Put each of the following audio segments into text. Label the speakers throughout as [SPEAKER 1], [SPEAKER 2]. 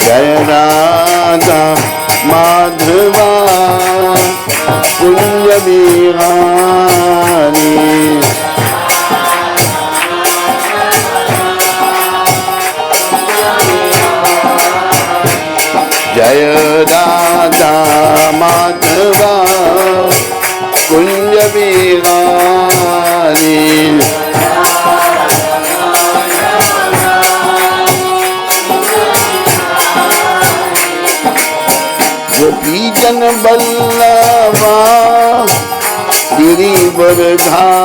[SPEAKER 1] जय राधा माधवा कुंज बिहारी। जय राधा माधवा कुंज बिहारी। गोपीजन बल्लभा गिरिवरधारी।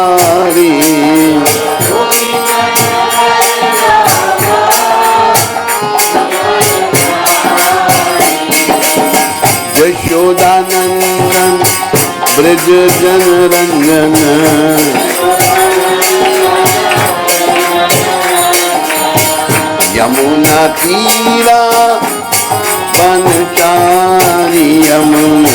[SPEAKER 1] यशोदानंदन ब्रज जन रंजन। यमुना तीरा बनचारी। यमुना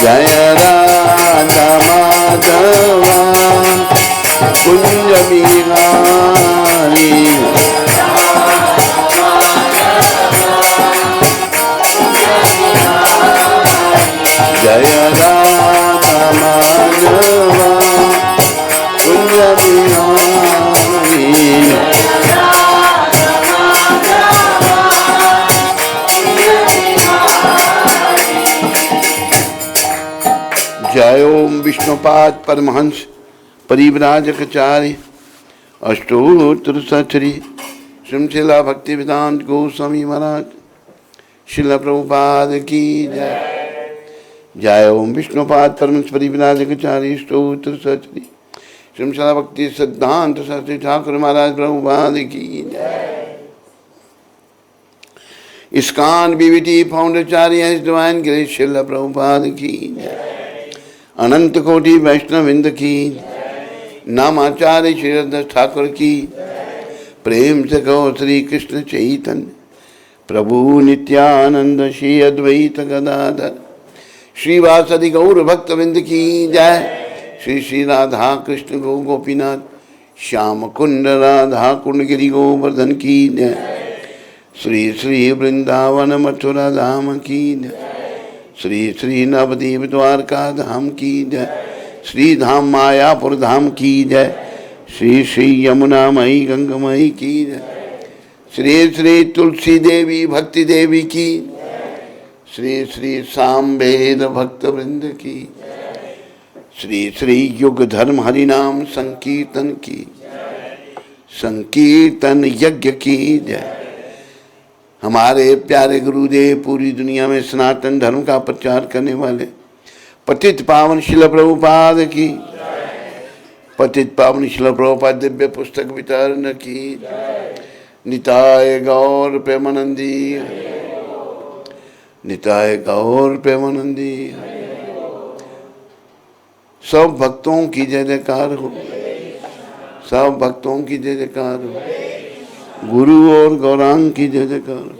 [SPEAKER 1] जय राधा माधवा कुंज बिहारी। जय राधा माधवा कुंज बिहारी। जय ओम विष्णुपाद परमहंस परिव्राजकाचार्य अष्टोत्तर सचरी श्रीमशिला भक्ति वेदांत गोस्वामी महाराज शिला प्रभुपाद की जय। जय ओम विष्णुपाद परमहंस परिव्राजकाचार्य अष्टोत्तर सचरी श्रीमशिला भक्ति सिद्धांत शास्त्री ठाकुर महाराज प्रभुपाद की जय। ISKCON BVT founder divine grace शिला प्रभुपाद की जय। अनंत कोटि वैष्णविंद की नामाचार्य श्री ठाकुर की प्रेम से कहो श्री कृष्ण चैतन्य प्रभु नित्यानंद श्री अद्वैत गदाधर श्रीवासदि गौर भक्तविंद की जय। श्री श्री राधा कृष्ण गो गोपीनाथ श्याम कुंड राधा कुंड गिरि गोवर्धन की जय। श्री श्री वृंदावन मथुरा धाम की जय। श्री श्री नवदीप द्वारका धाम की जय। श्री धाम मायापुर धाम की जय। श्री श्री यमुना मई गंगमयी की जय। श्री श्री तुलसी देवी भक्ति देवी की। श्री श्री सामवेद भक्त वृंद की। श्री श्री युग धर्म हरिनाम संकीर्तन की। संकीर्तन यज्ञ की जय। हमारे प्यारे गुरुदेव पूरी दुनिया में सनातन धर्म का प्रचार करने वाले पतित पावन शिला प्रभुपाद की। पतित पावन शिला प्रभुपाद दिव्य पुस्तक वितरण की। निताय गौर प्रेमानंदी। निताय गौर प्रेमानंदी। सब भक्तों की जय जयकार हो। सब भक्तों की जय जयकार हो। गुरु और गौरांग की जय जयकार।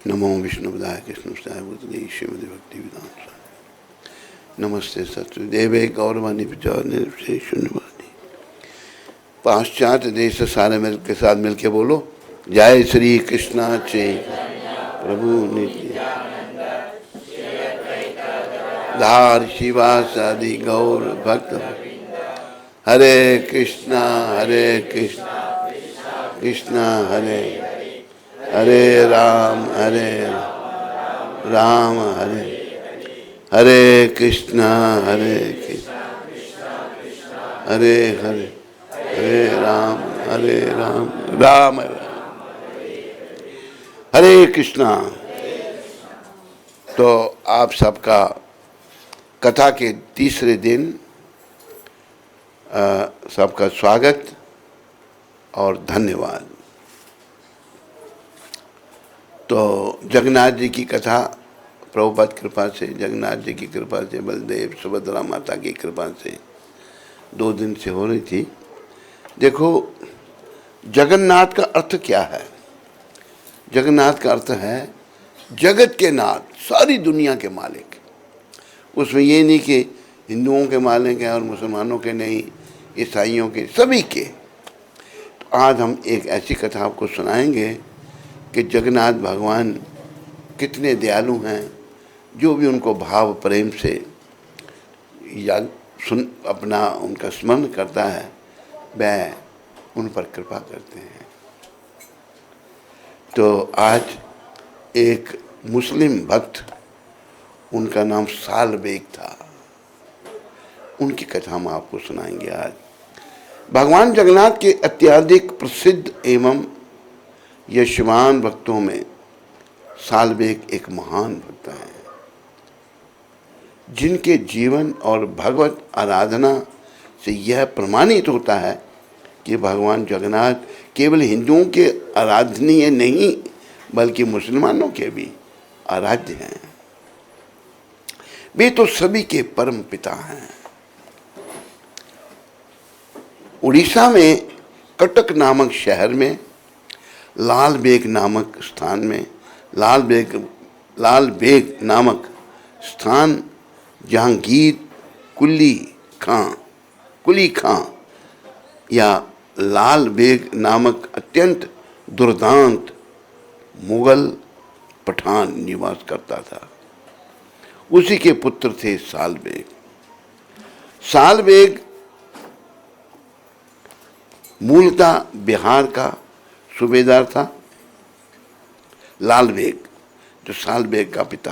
[SPEAKER 1] नमो विष्णुपदाय कृष्णपदाय भूतले श्रीमद् भक्ति वेदांत नमस्ते सत्यदेवे गौरवाणी प्रचार निर्विशेष शून्यवादी। पाश्चात्य देश सारे के साथ मिलके बोलो जय श्री कृष्णा चैतन्य प्रभु नित्यानंद धार शिवासादि गौर भक्त। हरे कृष्णा कृष्णा हरे हरे राम राम हरे हरे कृष्णा हरे हरे हरे राम राम हरे कृष्णा। तो आप सबका कथा के तीसरे दिन सबका स्वागत और धन्यवाद। तो जगन्नाथ जी की कथा प्रभुपाद कृपा से, जगन्नाथ जी की कृपा से, बलदेव सुभद्रा माता की कृपा से 2 दिन से हो रही थी। देखो जगन्नाथ का अर्थ क्या है? जगन्नाथ का अर्थ है जगत के नाथ, सारी दुनिया के मालिक। उसमें ये नहीं कि हिंदुओं के मालिक हैं और मुसलमानों के नहीं, ईसाइयों के, सभी के। तो आज हम एक ऐसी कथा आपको सुनाएंगे कि जगन्नाथ भगवान कितने दयालु हैं। जो भी उनको भाव प्रेम से याद अपना उनका स्मरण करता है वह उन पर कृपा करते हैं। तो आज एक मुस्लिम भक्त, उनका नाम साल बेग था, उनकी कथा हम आपको सुनाएंगे आज। भगवान जगन्नाथ के अत्यधिक प्रसिद्ध एवं यशमान भक्तों में साल बेग एक महान भक्त हैं, जिनके जीवन और भगवत आराधना से यह प्रमाणित होता है कि भगवान जगन्नाथ केवल हिंदुओं के आराधनीय नहीं बल्कि मुसलमानों के भी आराध्य हैं। वे तो सभी के परम पिता हैं। उड़ीसा में कटक नामक शहर में लाल बेग नामक स्थान में लाल बेग नामक स्थान जहांगीर कुली खां या लाल बेग नामक अत्यंत दुर्दांत मुगल पठान निवास करता था। उसी के पुत्र थे साल बेग। साल बेग मूलतः बिहार का सूबेदार था। लाल बेग जो साल बेग का पिता,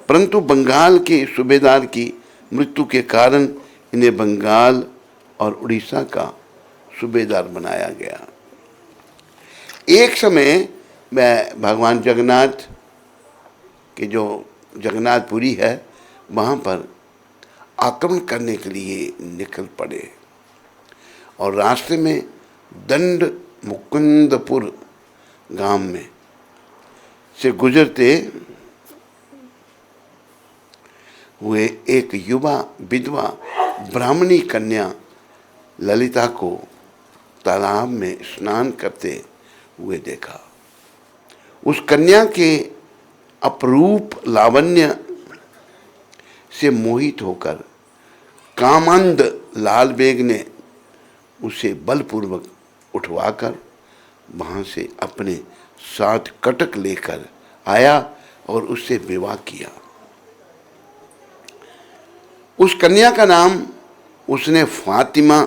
[SPEAKER 1] परंतु बंगाल के सूबेदार की मृत्यु के कारण इन्हें बंगाल और उड़ीसा का सूबेदार बनाया गया। एक समय में भगवान जगन्नाथ के जो जगन्नाथपुरी है वहाँ पर आक्रमण करने के लिए निकल पड़े और रास्ते में दंड मुकुंदपुर गांव में से गुजरते हुए एक युवा विधवा ब्राह्मणी कन्या ललिता को तालाब में स्नान करते हुए देखा। उस कन्या के अपरूप लावण्य से मोहित होकर कामंद लाल बेग ने उसे बलपूर्वक उठवाकर वहाँ से अपने साथ कटक लेकर आया और उससे विवाह किया। उस कन्या का नाम उसने फातिमा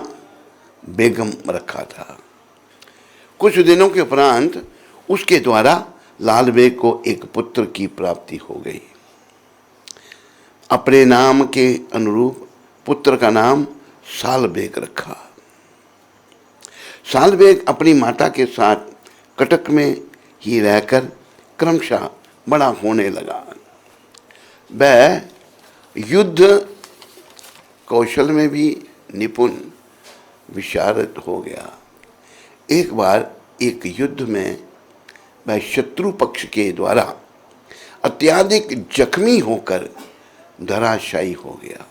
[SPEAKER 1] बेगम रखा था। कुछ दिनों के उपरांत उसके द्वारा लाल बेग को एक पुत्र की प्राप्ति हो गई। अपने नाम के अनुरूप पुत्र का नाम साल बेग रखा। साल बेग अपनी माता के साथ कटक में ही रहकर क्रमशः बड़ा होने लगा। वह युद्ध कौशल में भी निपुण विशारद हो गया। एक बार एक युद्ध में वह शत्रु पक्ष के द्वारा अत्यधिक जख्मी होकर धराशायी हो गया।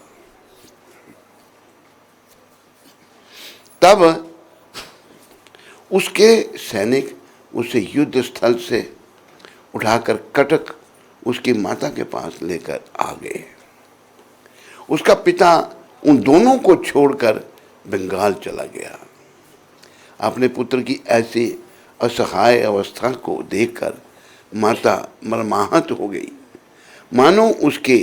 [SPEAKER 1] तब उसके सैनिक उसे युद्ध स्थल से उठाकर कटक उसकी माता के पास लेकर आ गए। उसका पिता उन दोनों को छोड़कर बंगाल चला गया। अपने पुत्र की ऐसी असहाय अवस्था को देखकर माता मर्माहत हो गई, मानो उसके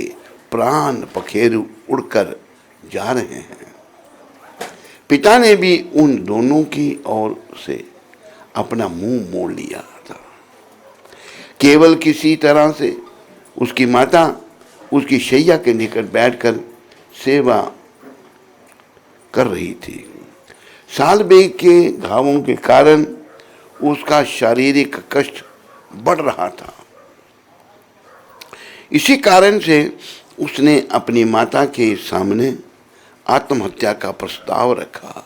[SPEAKER 1] प्राण पखेरु उड़कर जा रहे हैं। पिता ने भी उन दोनों की ओर से अपना मुंह मोड़ लिया था। केवल किसी तरह से उसकी माता उसकी शैया के निकट बैठकर सेवा कर रही थी। साल बेग के घावों के कारण उसका शारीरिक कष्ट बढ़ रहा था। इसी कारण से उसने अपनी माता के सामने आत्महत्या का प्रस्ताव रखा।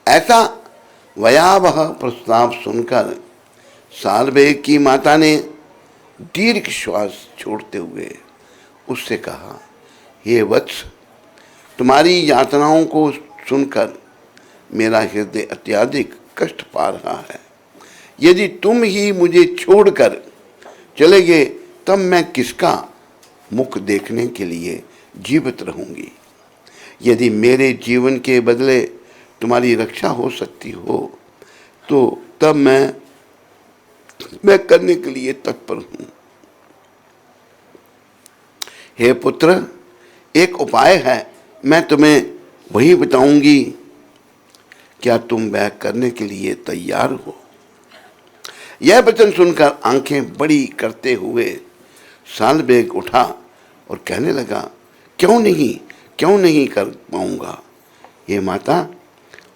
[SPEAKER 1] ऐसा भयावह प्रस्ताव सुनकर साल बेग की माता ने दीर्घ श्वास छोड़ते हुए उससे कहा, हे वत्स, तुम्हारी यातनाओं को सुनकर मेरा हृदय अत्यधिक कष्ट पा रहा है। यदि तुम ही मुझे छोड़कर चले गए तब मैं किसका मुख देखने के लिए जीवित रहूंगी। यदि मेरे जीवन के बदले तुम्हारी रक्षा हो सकती हो तो तब मैं करने के लिए तत्पर हूं। हे पुत्र, एक उपाय है, मैं तुम्हें वही बताऊंगी, क्या तुम वह करने के लिए तैयार हो? यह वचन सुनकर आंखें बड़ी करते हुए सालबेग उठा और कहने लगा, क्यों नहीं कर पाऊंगा। हे माता,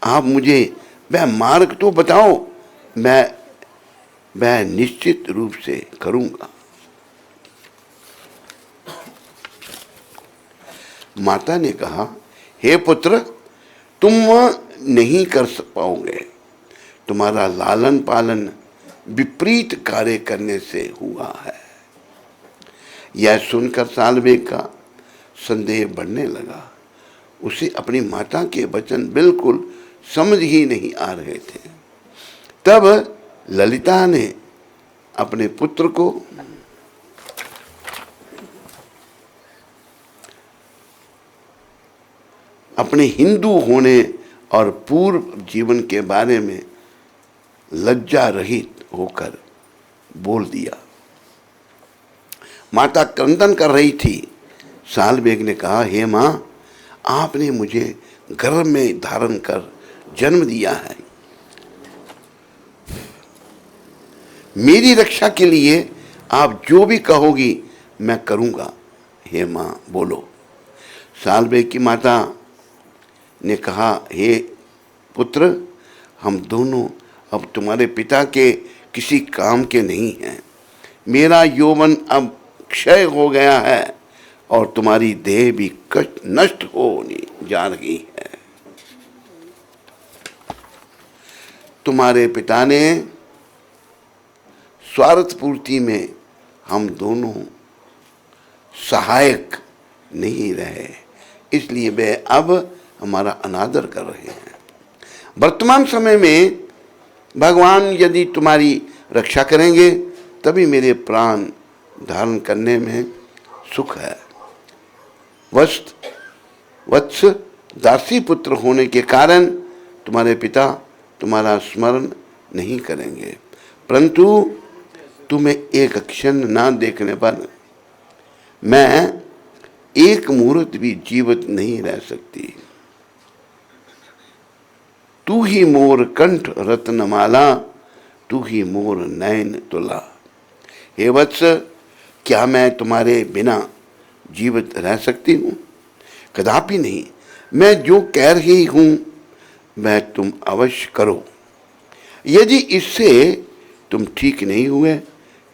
[SPEAKER 1] आप मुझे वह मार्ग तो बताओ, मैं वह निश्चित रूप से करूंगा। माता ने कहा, हे पुत्र, तुम नहीं कर पाओगे, तुम्हारा लालन पालन विपरीत कार्य करने से हुआ है। यह सुनकर सालबेग का संदेह बढ़ने लगा। उसे अपनी माता के वचन बिल्कुल समझ ही नहीं आ रहे थे। तब ललिता ने अपने पुत्र को अपने हिंदू होने और पूर्व जीवन के बारे में लज्जा रहित होकर बोल दिया। माता क्रंदन कर रही थी। सालबेग ने कहा, हे मां, आपने मुझे गर्भ में धारण कर जन्म दिया है, मेरी रक्षा के लिए आप जो भी कहोगी मैं करूंगा। हे मां, बोलो। सालबेग की माता ने कहा, हे पुत्र, हम दोनों अब तुम्हारे पिता के किसी काम के नहीं हैं। मेरा यौवन अब क्षय हो गया है और तुम्हारी देह भी नष्ट होने जा रही है। तुम्हारे पिता ने स्वार्थ पूर्ति में हम दोनों सहायक नहीं रहे, इसलिए वे अब हमारा अनादर कर रहे हैं। वर्तमान समय में भगवान यदि तुम्हारी रक्षा करेंगे तभी मेरे प्राण धारण करने में सुख है। वत्स, दासी पुत्र होने के कारण तुम्हारे पिता तुम्हारा स्मरण नहीं करेंगे, परंतु तुम्हें एक क्षण ना देखने पर मैं एक मुहूर्त भी जीवित नहीं रह सकती। तू ही मोर कंठ रत्नमाला, तू ही मोर नयन तुला। हे वत्स, क्या मैं तुम्हारे बिना जीवित रह सकती हूँ? कदापि नहीं। मैं जो कह रही हूँ वह तुम अवश्य करो। यदि इससे तुम ठीक नहीं हुए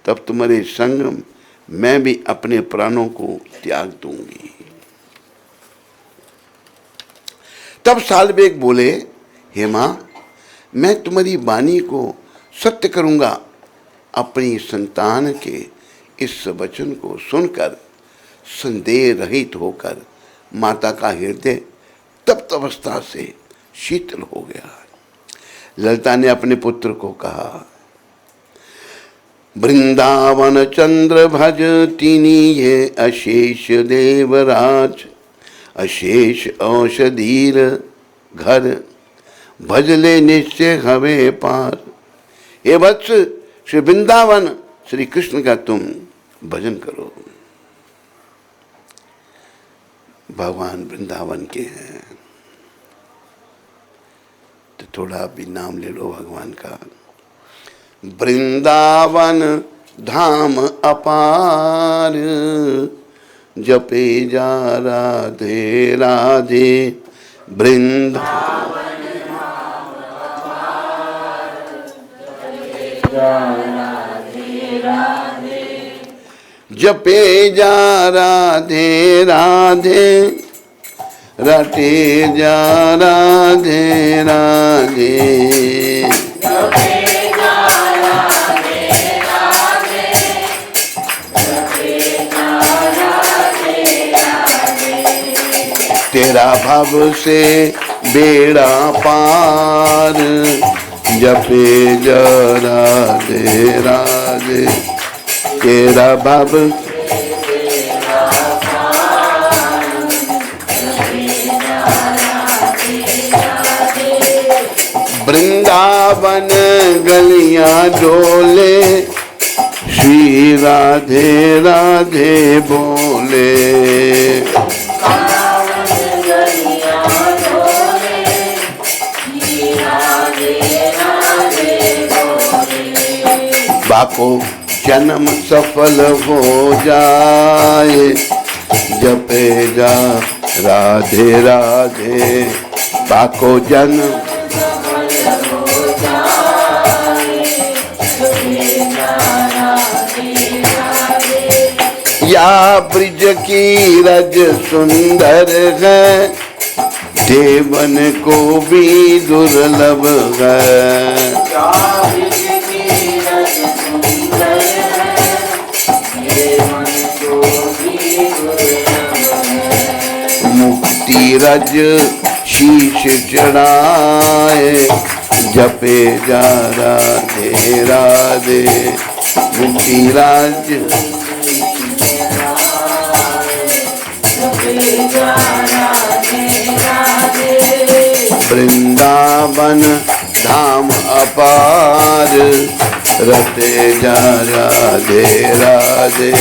[SPEAKER 1] तब तुम्हारे संग मैं भी अपने प्राणों को त्याग दूंगी। तब सालबेग बोले, हे मां, मैं तुम्हारी वाणी को सत्य करूंगा। अपनी संतान के इस वचन को सुनकर संदेह रहित होकर माता का हृदय तप्त अवस्था से शीतल हो गया। ललिता ने अपने पुत्र को कहा, वृंदावन चंद्र भज तिनी ये अशेष देवराज, अशेष औषधीर घर, भजले निश्चय हवे पार। हे वत्स, श्री वृंदावन श्री कृष्ण का तुम भजन करो। भगवान वृंदावन के हैं तो थोड़ा भी नाम ले लो भगवान का। वृंदावन धाम अपार, जपे जा राधे राधे। वृंदावन जपे जा राधे राधे, रटे जा राधे राधे। तेरा भव से बेड़ा पार, जपे जा राधे राधे तेरा बाब वृंदावन गलियां डोले श्री राधे राधे बोले। बाको जन्म सफल हो जाए जपे जा राधे राधे। बाको जन्म या ब्रिज की रज सुंदर है देवन को भी दुर्लभ है। मुक्ति रज शीश चढ़ाए जपे जा राधे राधे। मुक्ति राज वृंदावन धाम अपार रते जा राधे राधे।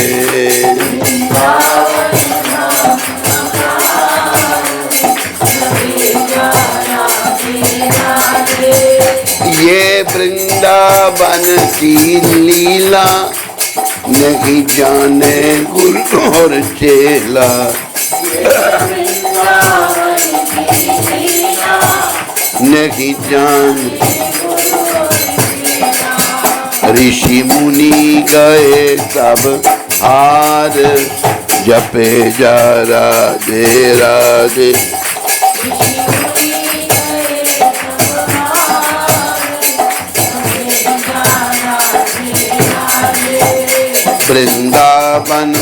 [SPEAKER 1] ये वृंदावन की लीला नहीं जाने गुरु और चेला। नहीं जान ऋषि मुनि गए सब हार जपे जा राधे राधे। वृंदावन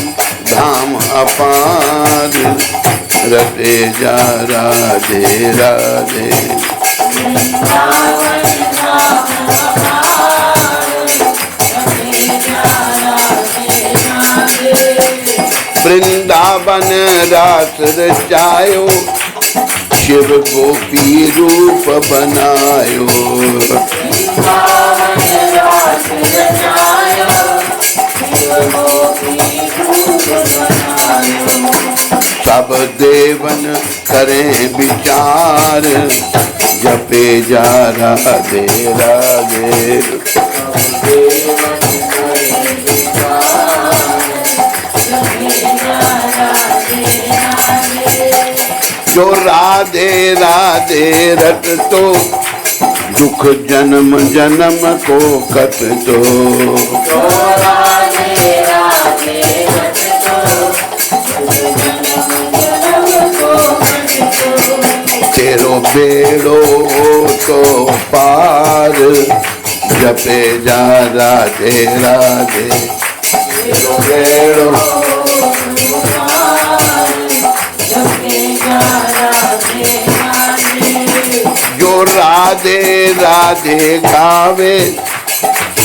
[SPEAKER 1] धाम अपार रटे जा राधे राधे। वृंदावन रास रचायो शिव गोपी रूप बनायो। सब देवन करें विचार जपे जा राधे राधे। जो राधे राधे रट तो दुख जन्म जन्म को कट तो। तेरो बेड़ो तो पार जपे जा राधे राधे। तेरो बेड़ो जो राधे राधे गावे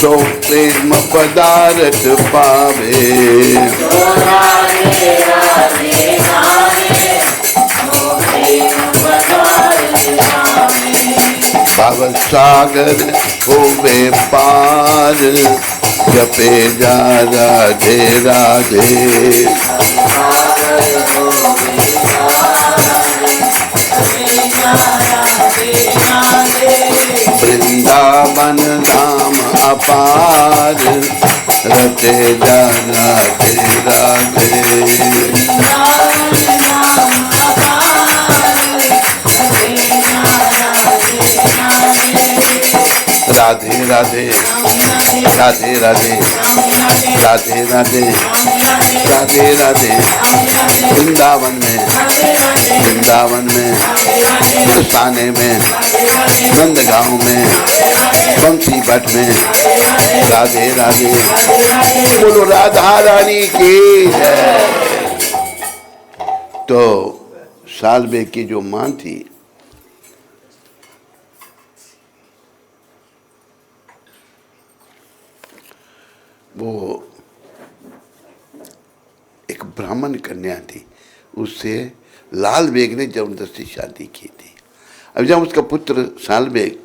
[SPEAKER 1] सो प्रेम पदार्थ पावे। भव सागर होवे पार जपे जा राधे राधे। वृंदावन धाम अपार रटे जा राधे राधे। राधे राधे राधे राधे राधे राधे राधे राधे। वृंदावन में साने में नंदगांव में बंसी भट्ट में राधे राधे। बोलो राधा रानी की जय। तो सालबे की जो माँ थी वो एक ब्राह्मण कन्या थी, उससे लाल बेग ने जबरदस्ती शादी की थी। अब जब उसका पुत्र साल बेग,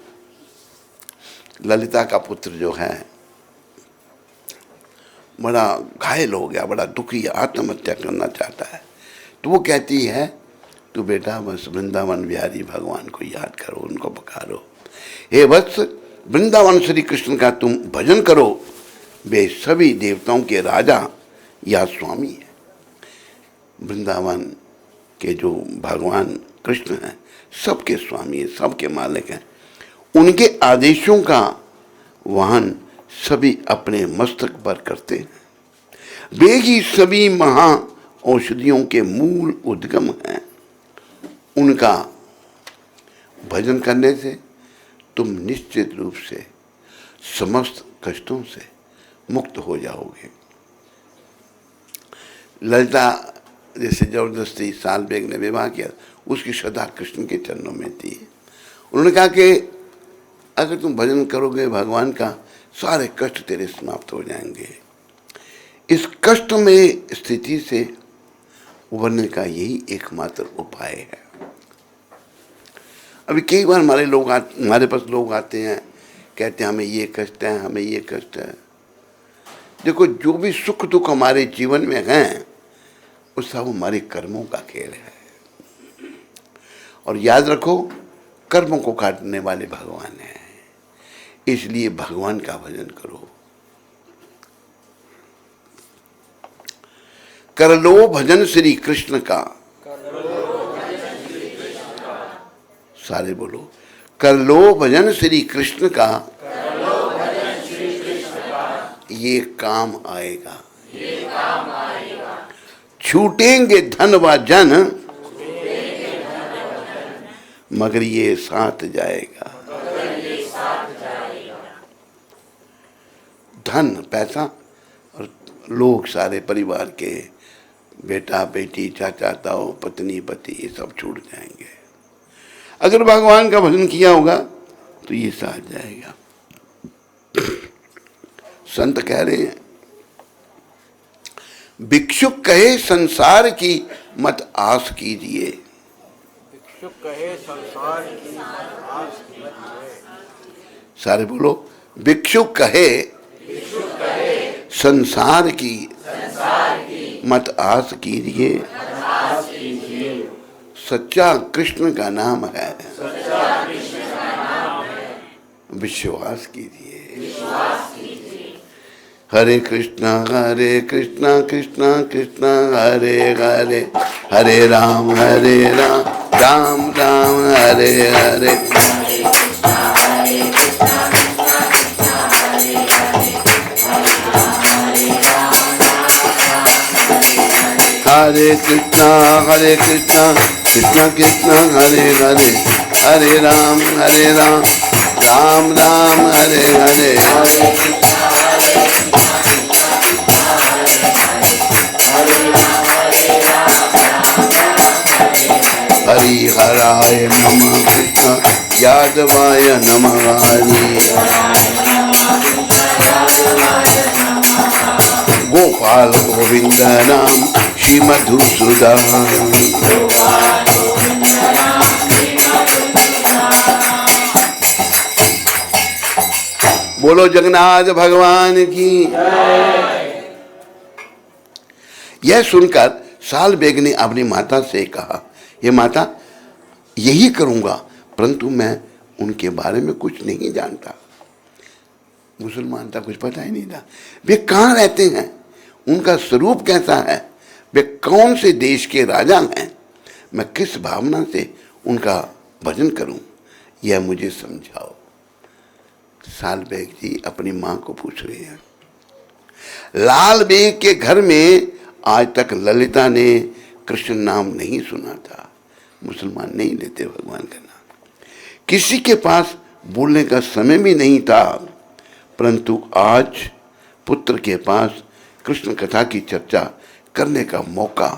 [SPEAKER 1] ललिता का पुत्र जो है, बड़ा घायल हो गया, बड़ा दुखी, आत्महत्या करना चाहता है, तो वो कहती है तू बेटा बस वृंदावन बिहारी भगवान को याद करो, उनको पुकारो, हे वत्स वृंदावन श्री कृष्ण का तुम भजन करो, वे सभी देवताओं के राजा या स्वामी है। वृंदावन के जो भगवान कृष्ण हैं सबके स्वामी हैं, सबके मालिक हैं, उनके आदेशों का वहन सभी अपने मस्तक पर करते हैं। वे ही सभी महा औषधियों के मूल उद्गम हैं। उनका भजन करने से तुम निश्चित रूप से समस्त कष्टों से मुक्त हो जाओगे। ललिता जैसे जबरदस्ती साल बेग ने विवाह किया, उसकी श्रद्धा कृष्ण के चरणों में थी। उन्होंने कहा कि अगर तुम भजन करोगे भगवान का, सारे कष्ट तेरे समाप्त हो जाएंगे। इस कष्ट में स्थिति से उभरने का यही एकमात्र उपाय है। अभी कई बार हमारे पास लोग आते हैं, कहते हैं हमें ये कष्ट है, हमें ये कष्ट है। देखो, जो भी सुख दुख हमारे जीवन में हैं वो सब हमारे कर्मों का खेल है। और याद रखो, कर्मों को काटने वाले भगवान हैं, इसलिए भगवान का भजन करो। कर लो भजन श्री कृष्ण का, सारे बोलो, कर लो भजन श्री कृष्ण का, ये काम आएगा, छूटेंगे धन व जन, मगर ये साथ जाएगा। धन पैसा और लोग सारे परिवार के, बेटा बेटी, चाचा ताऊ, पत्नी पति, ये सब छूट जाएंगे। अगर भगवान का भजन किया होगा तो ये साथ जाएगा। संत कह रहे हैं, भिक्षुक कहे संसार की मत आस कीजिए।
[SPEAKER 2] भिक्षुक कहे संसार की आस कीजिए।
[SPEAKER 1] सारे बोलो, भिक्षुक कहे संसार की मत आस कीजिए। सच्चा कृष्ण का नाम है, विश्वास कीजिए। हरे कृष्णा कृष्णा कृष्णा हरे हरे, हरे राम राम राम हरे हरे। हरे कृष्णा कृष्णा कृष्णा हरे हरे, हरे राम राम राम हरे हरे। हरि हराय नमः कृष्ण यादवाय नमः हरि। गोपाल गोविंद नाम श्री मधुसूदन। बोलो जगन्नाथ भगवान की। यह सुनकर साल बेग ने अपनी माता से कहा, ये माता, यही करूंगा, परंतु मैं उनके बारे में कुछ नहीं जानता। मुसलमान था, कुछ पता ही नहीं था। वे कहाँ रहते हैं, उनका स्वरूप कैसा है, वे कौन से देश के राजा हैं, मैं किस भावना से उनका भजन करूं, यह मुझे समझाओ। साल बेग जी अपनी माँ को पूछ रहे हैं। लाल बेग के घर में आज तक ललिता ने कृष्ण नाम नहीं सुना था। मुसलमान नहीं लेते भगवान का नाम, किसी के पास बोलने का समय भी नहीं था, परंतु आज पुत्र के पास कृष्ण कथा की चर्चा करने का मौका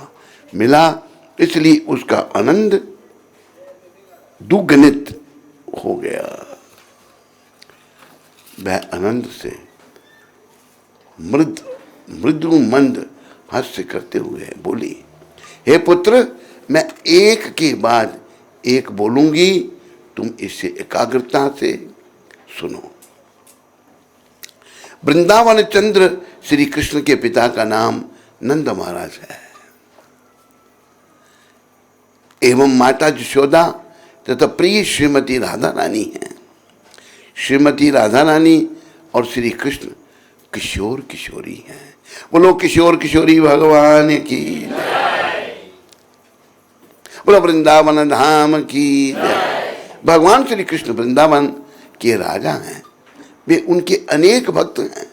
[SPEAKER 1] मिला, इसलिए उसका आनंद दुगुनित हो गया। वह आनंद से मृदु मंद हास्य करते हुए बोली, हे पुत्र, मैं एक के बाद एक बोलूंगी, तुम इसे एकाग्रता से सुनो। वृंदावन चंद्र श्री कृष्ण के पिता का नाम नंद महाराज है एवं माता यशोदा तथा प्रिय श्रीमती राधा रानी है। श्रीमती राधा रानी और श्री कृष्ण किशोर किशोरी हैं। बोलो किशोर किशोरी भगवान की, बोलो वृंदावन धाम की। भगवान श्री कृष्ण वृंदावन के राजा हैं। वे उनके अनेक भक्त हैं।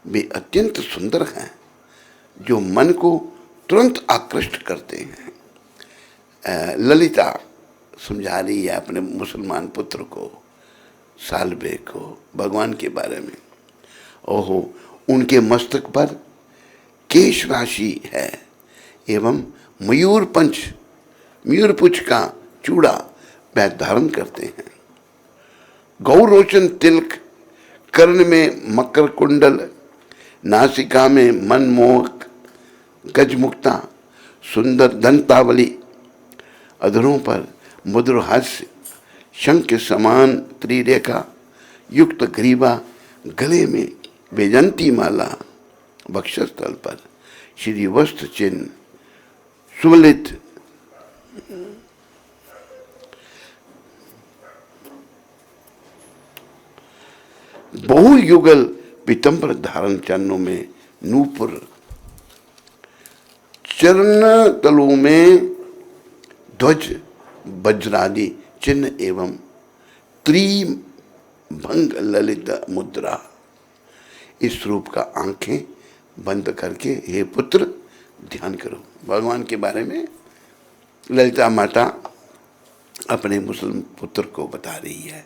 [SPEAKER 1] वे अत्यंत सुंदर हैं जो मन को तुरंत आकृष्ट करते हैं। ललिता समझा रही है अपने मुसलमान पुत्र को, सालबे को, भगवान के बारे में। ओहो, उनके मस्तक पर केश राशि है एवं मयूरपुछ का चूड़ा वह धारण करते हैं। गौरोचन तिलक, कर्ण में मकर कुंडल, नासिका में मनमोहक गजमुक्ता, सुंदर दंतावली, अधरों पर मधुर हास्य, शंख समान त्रिरेखा युक्त ग्रीवा, गले में वैजंती माला, वक्षस्थल पर श्री वस्त्र चिन्ह सुललित बहुयुगल पीतंबर धारण, चरणों में नूपुर, चरण तलों में ध्वज वज्रादि चिन्ह एवं त्रिभंग ललित मुद्रा। इस रूप का आंखें बंद करके हे पुत्र ध्यान करो। भगवान के बारे में ललिता माता अपने मुस्लिम पुत्र को बता रही है।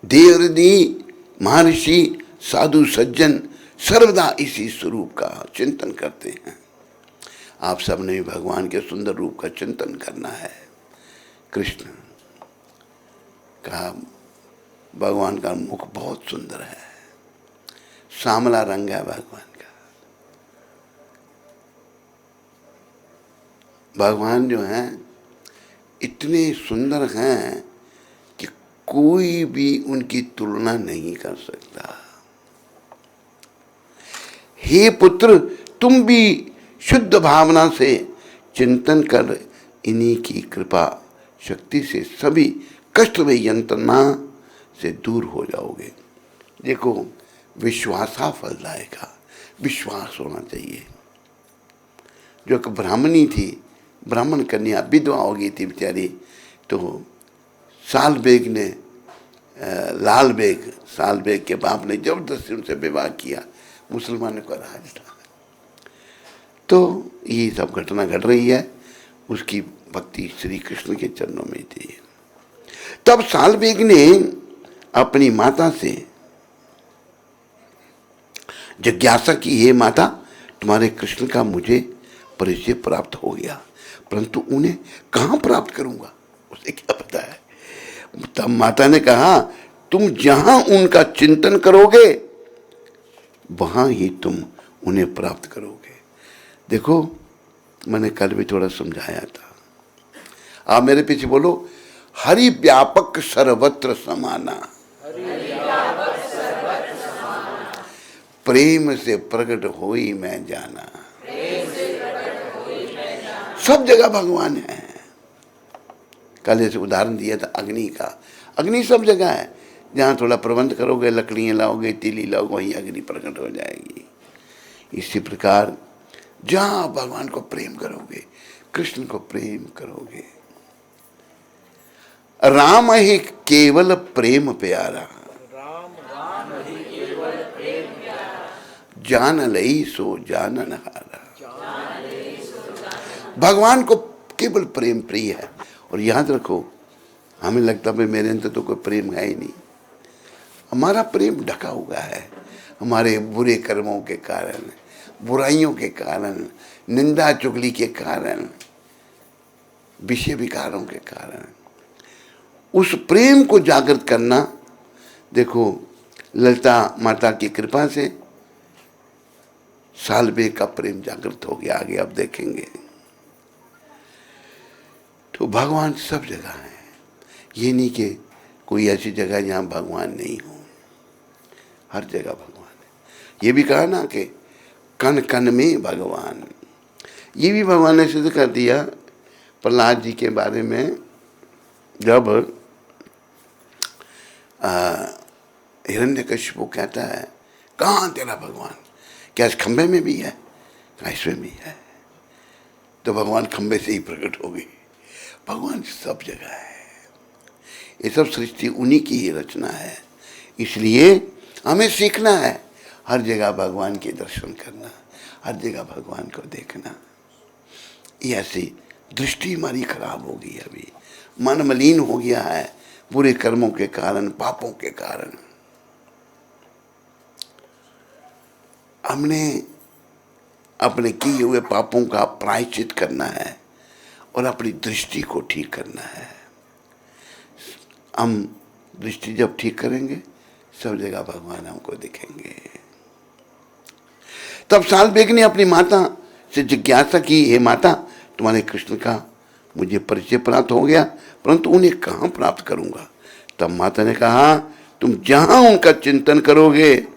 [SPEAKER 1] देवरिद्धि महर्षि साधु सज्जन सर्वदा इसी स्वरूप का चिंतन करते हैं। आप सबने भी भगवान के सुंदर रूप का चिंतन करना है। कृष्ण का, भगवान का मुख बहुत सुंदर है, सांवला रंग है भगवान का। भगवान जो हैं इतने सुंदर हैं कि कोई भी उनकी तुलना नहीं कर सकता। हे पुत्र, तुम भी शुद्ध भावना से चिंतन कर इन्हीं की कृपा शक्ति से सभी कष्ट व यंत्रणा से दूर हो जाओगे। देखो, विश्वासा फलदायक का विश्वास होना चाहिए। जो एक ब्राह्मणी थी, ब्राह्मण कन्या विधवा हो गई थी बेचारी, तो साल बेग के बाप ने जबरदस्ती उनसे विवाह किया। मुसलमानों का राज था। तो ये सब घटना घट रही है। उसकी भक्ति श्री कृष्ण के चरणों में थी। तब सालबेग ने अपनी माता से जिज्ञासा की, हे माता, तुम्हारे कृष्ण का मुझे परिचय प्राप्त हो गया, परंतु उन्हें कहाँ प्राप्त करूंगा, उसे क्या पता है। तब माता ने कहा, तुम जहां उनका चिंतन करोगे वहां ही तुम उन्हें प्राप्त करोगे। देखो, मैंने कल भी थोड़ा समझाया था। आप मेरे पीछे बोलो, हरि व्यापक सर्वत्र समाना, प्रेम से प्रकट होई मैं जाना। सब जगह भगवान है। कल जैसे उदाहरण दिया था अग्नि का। अग्नि सब जगह है। जहाँ थोड़ा प्रबंध करोगे, लकड़ियाँ लाओगे, तीली लाओगे, वहीं अग्नि प्रकट हो जाएगी। इसी प्रकार जहाँ भगवान को प्रेम करोगे, कृष्ण को प्रेम करोगे। राम ही केवल प्रेम प्यारा, जान लई सो जानन हारा। भगवान को केवल प्रेम प्रिय है। और याद रखो, हमें लगता है मेरे अंदर तो कोई प्रेम है ही नहीं। हमारा प्रेम ढका हुआ है हमारे बुरे कर्मों के कारण, बुराइयों के कारण, निंदा चुगली के कारण, विषय विकारों के कारण। उस प्रेम को जागृत करना। देखो ललिता माता की कृपा से सालबे का प्रेम जागृत हो गया। आगे आप देखेंगे तो भगवान सब जगह है। ये नहीं कि कोई ऐसी जगह जहाँ भगवान नहीं हो, हर जगह भगवान है। ये भी कहा ना कि कण कण में भगवान। ये भी भगवान ने सिद्ध कर दिया प्रहलाद जी के बारे में। जब हिरण्यकशिपु कहता है कहाँ तेरा भगवान, क्या इस खंबे में भी है, कहाँ इसमें भी है, तो भगवान खंबे से ही प्रकट हो गई। भगवान सब जगह है। ये सब सृष्टि उन्हीं की ही रचना है। इसलिए हमें सीखना है हर जगह भगवान के दर्शन करना, हर जगह भगवान को देखना। ये ऐसी दृष्टि हमारी खराब हो गई, अभी मन मलिन हो गया है बुरे कर्मों के कारण, पापों के कारण। हमने अपने किए हुए पापों का प्रायश्चित करना है और अपनी दृष्टि को ठीक करना है। हम दृष्टि जब ठीक करेंगे सब जगह भगवान हमको दिखेंगे। तब सालबेग ने अपनी माता से जिज्ञासा की, हे माता, तुम्हारे कृष्ण का मुझे परिचय प्राप्त हो गया, परंतु उन्हें कहाँ प्राप्त करूंगा? तब माता ने कहा, तुम जहां उनका चिंतन करोगे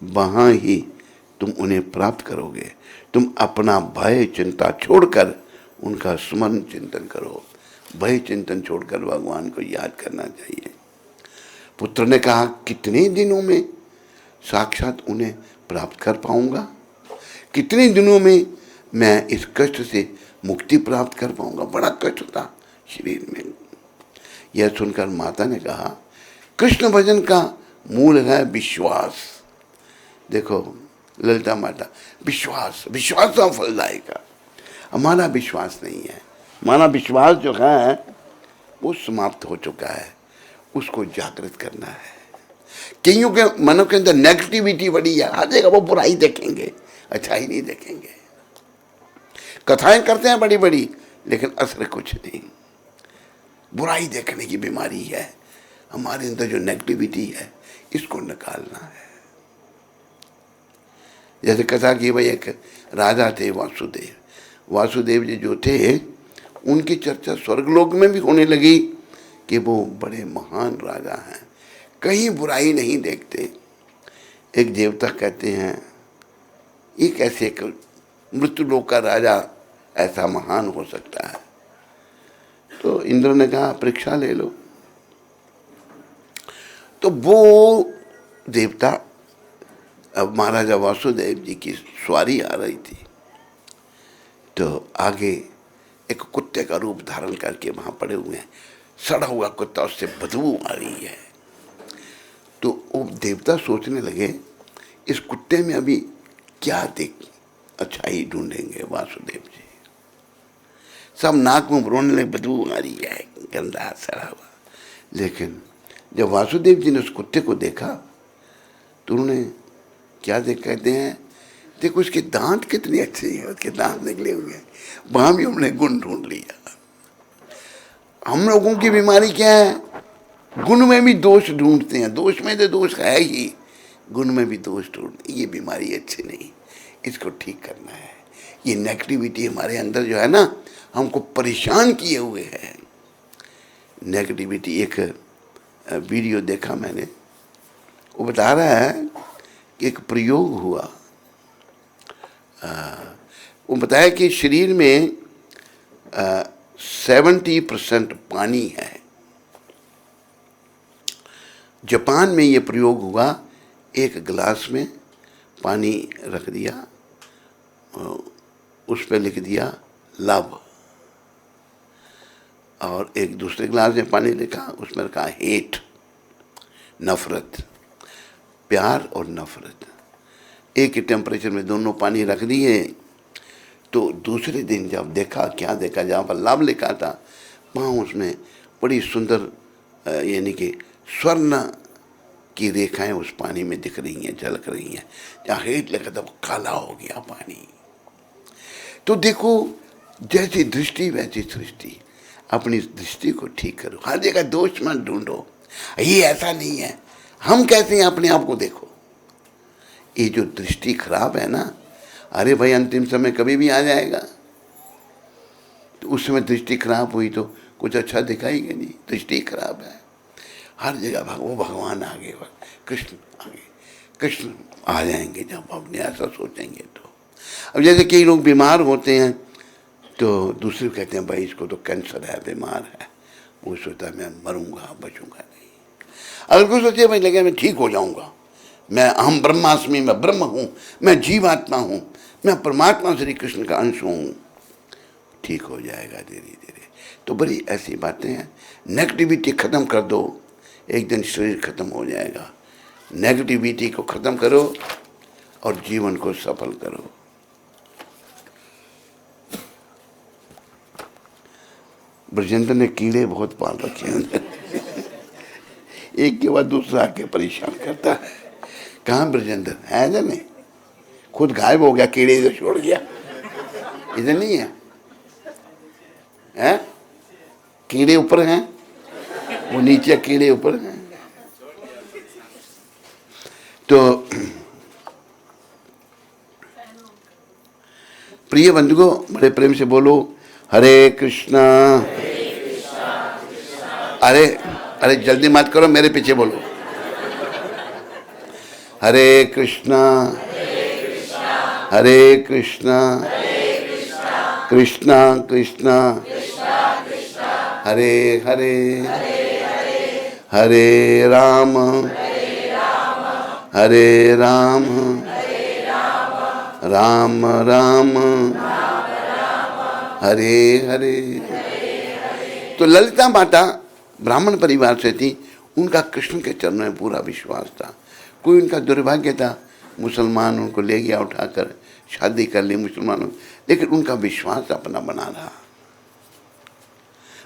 [SPEAKER 1] वहां ही तुम उन्हें प्राप्त करोगे। तुम अपना भय चिंता छोड़कर उनका स्मरण चिंतन करो। भय चिंतन छोड़कर भगवान को याद करना चाहिए। पुत्र ने कहा, कितने दिनों में साक्षात उन्हें प्राप्त कर पाऊंगा? कितने दिनों में मैं इस कष्ट से मुक्ति प्राप्त कर पाऊंगा? बड़ा कष्ट था शरीर में। यह सुनकर माता ने कहा, कृष्ण भजन का मूल है विश्वास। देखो ललिता माता, विश्वास, विश्वास का फलदायक है। हमारा विश्वास नहीं है। हमारा विश्वास जो है वो समाप्त हो चुका है, उसको जागृत करना है। कईयों के मनों के अंदर नेगेटिविटी बड़ी है, हर जगह वो बुराई देखेंगे, अच्छाई नहीं देखेंगे। कथाएं करते हैं बड़ी बड़ी, लेकिन असर कुछ नहीं। बुराई देखने की बीमारी है हमारे अंदर। जो नेगेटिविटी है इसको निकालना है। जैसे कथा की भाई, एक राजा थे वासुदेव। वासुदेव जी जो थे उनकी चर्चा स्वर्गलोक में भी होने लगी कि वो बड़े महान राजा हैं, कहीं बुराई नहीं देखते। एक देवता कहते हैं, ये कैसे एक मृत्यु लोक का राजा ऐसा महान हो सकता है? तो इंद्र ने कहा, परीक्षा ले लो। तो वो देवता, अब महाराजा वासुदेव जी की सवारी आ रही थी, तो आगे एक कुत्ते का रूप धारण करके वहां पड़े हुए हैं। सड़ा हुआ कुत्ता, उससे बदबू आ रही है। तो वो देवता सोचने लगे, इस कुत्ते में अभी क्या अच्छाई ढूंढेंगे वासुदेव जी। सब नाक मुंह रोने लगे, बदबू आ रही है, गंदा सड़ा हुआ। लेकिन जब वासुदेव जी ने उस कुत्ते को देखा तो उन्होंने क्या कहते हैं, देखो उसके दांत कितने अच्छे हैं, उसके दांत निकले हुए हैं। वहां भी हमने गुण ढूंढ लिया। हम लोगों की बीमारी क्या है, गुण में भी दोष ढूंढते हैं। दोष में तो दोष है ही, गुण में भी दोष ढूंढते। ये बीमारी अच्छी नहीं, इसको ठीक करना है। ये नेगेटिविटी हमारे अंदर जो है ना, हमको परेशान किए हुए है। नेगेटिविटी, एक वीडियो देखा मैंने, वो बता रहा है कि एक प्रयोग हुआ। वो बताया कि शरीर में 70% पानी है। जापान में ये प्रयोग हुआ। एक गिलास में पानी रख दिया, उस पर लिख दिया लव, और एक दूसरे गिलास में पानी लिखा, उसमें लिखा हेट, नफरत, प्यार और नफरत। एक ही टेम्परेचर में दोनों पानी रख दिए। तो दूसरे दिन जब देखा, क्या देखा, जहाँ पर लव लिखा था वहाँ उसमें बड़ी सुंदर यानी कि स्वर्ण की रेखाएं उस पानी में दिख रही हैं, झलक रही हैं। जहाँ हेट लिखा था वो काला हो गया पानी। तो देखो, जैसी दृष्टि वैसी सृष्टि। अपनी दृष्टि को ठीक करो, हर जगह दोष मत ढूंढो, ये ऐसा नहीं है, हम कैसे हैं अपने आप को देखो। ये जो दृष्टि खराब है ना, अरे भाई अंतिम समय कभी भी आ जाएगा, तो उस समय दृष्टि खराब हुई तो कुछ अच्छा दिखाएगा नहीं, दृष्टि खराब है। हर जगह वो भगवान आगे, कृष्ण आगे, कृष्ण आ जाएंगे जब अपने ऐसा सोचेंगे तो। अब जैसे कई लोग बीमार होते हैं तो दूसरे कहते हैं भाई इसको तो कैंसर है, बीमार है, वो सोचता है मैं मरूंगा, बचूंगा नहीं। अगर कोई सोचे भाई लगे मैं ठीक हो जाऊंगा, मैं अहम ब्रह्मास्मि, मैं ब्रह्म हूँ, मैं जीवात्मा हूँ, मैं परमात्मा श्री कृष्ण का अंश हूँ, ठीक हो जाएगा धीरे धीरे। तो बड़ी ऐसी बातें हैं। नेगेटिविटी ख़त्म कर दो, एक दिन शरीर खत्म हो जाएगा। नेगेटिविटी को ख़त्म करो और जीवन को सफल करो। ब्रजेंद्र ने कीड़े बहुत पाल रखे हैं एक के बाद दूसरा आके परेशान करता है। कहाँ ब्रजेंद्र है? इधर नहीं, खुद गायब हो गया, कीड़े इधर छोड़ गया, इधर नहीं है, हैं? कीड़े ऊपर हैं, वो नीचे कीड़े ऊपर हैं। तो प्रिय बंधुओं, बड़े प्रेम से बोलो हरे कृष्णा। अरे अरे जल्दी मत करो, मेरे पीछे बोलो हरे कृष्णा हरे कृष्णा कृष्णा कृष्णा हरे हरे हरे राम हरे राम राम राम हरे हरे। तो ललिता माता ब्राह्मण परिवार से थी, उनका कृष्ण के चरणों में पूरा विश्वास था। कोई उनका दुर्भाग्य था, मुसलमान उनको ले गया उठाकर, शादी कर ली मुसलमानों, लेकिन उनका विश्वास अपना बना रहा।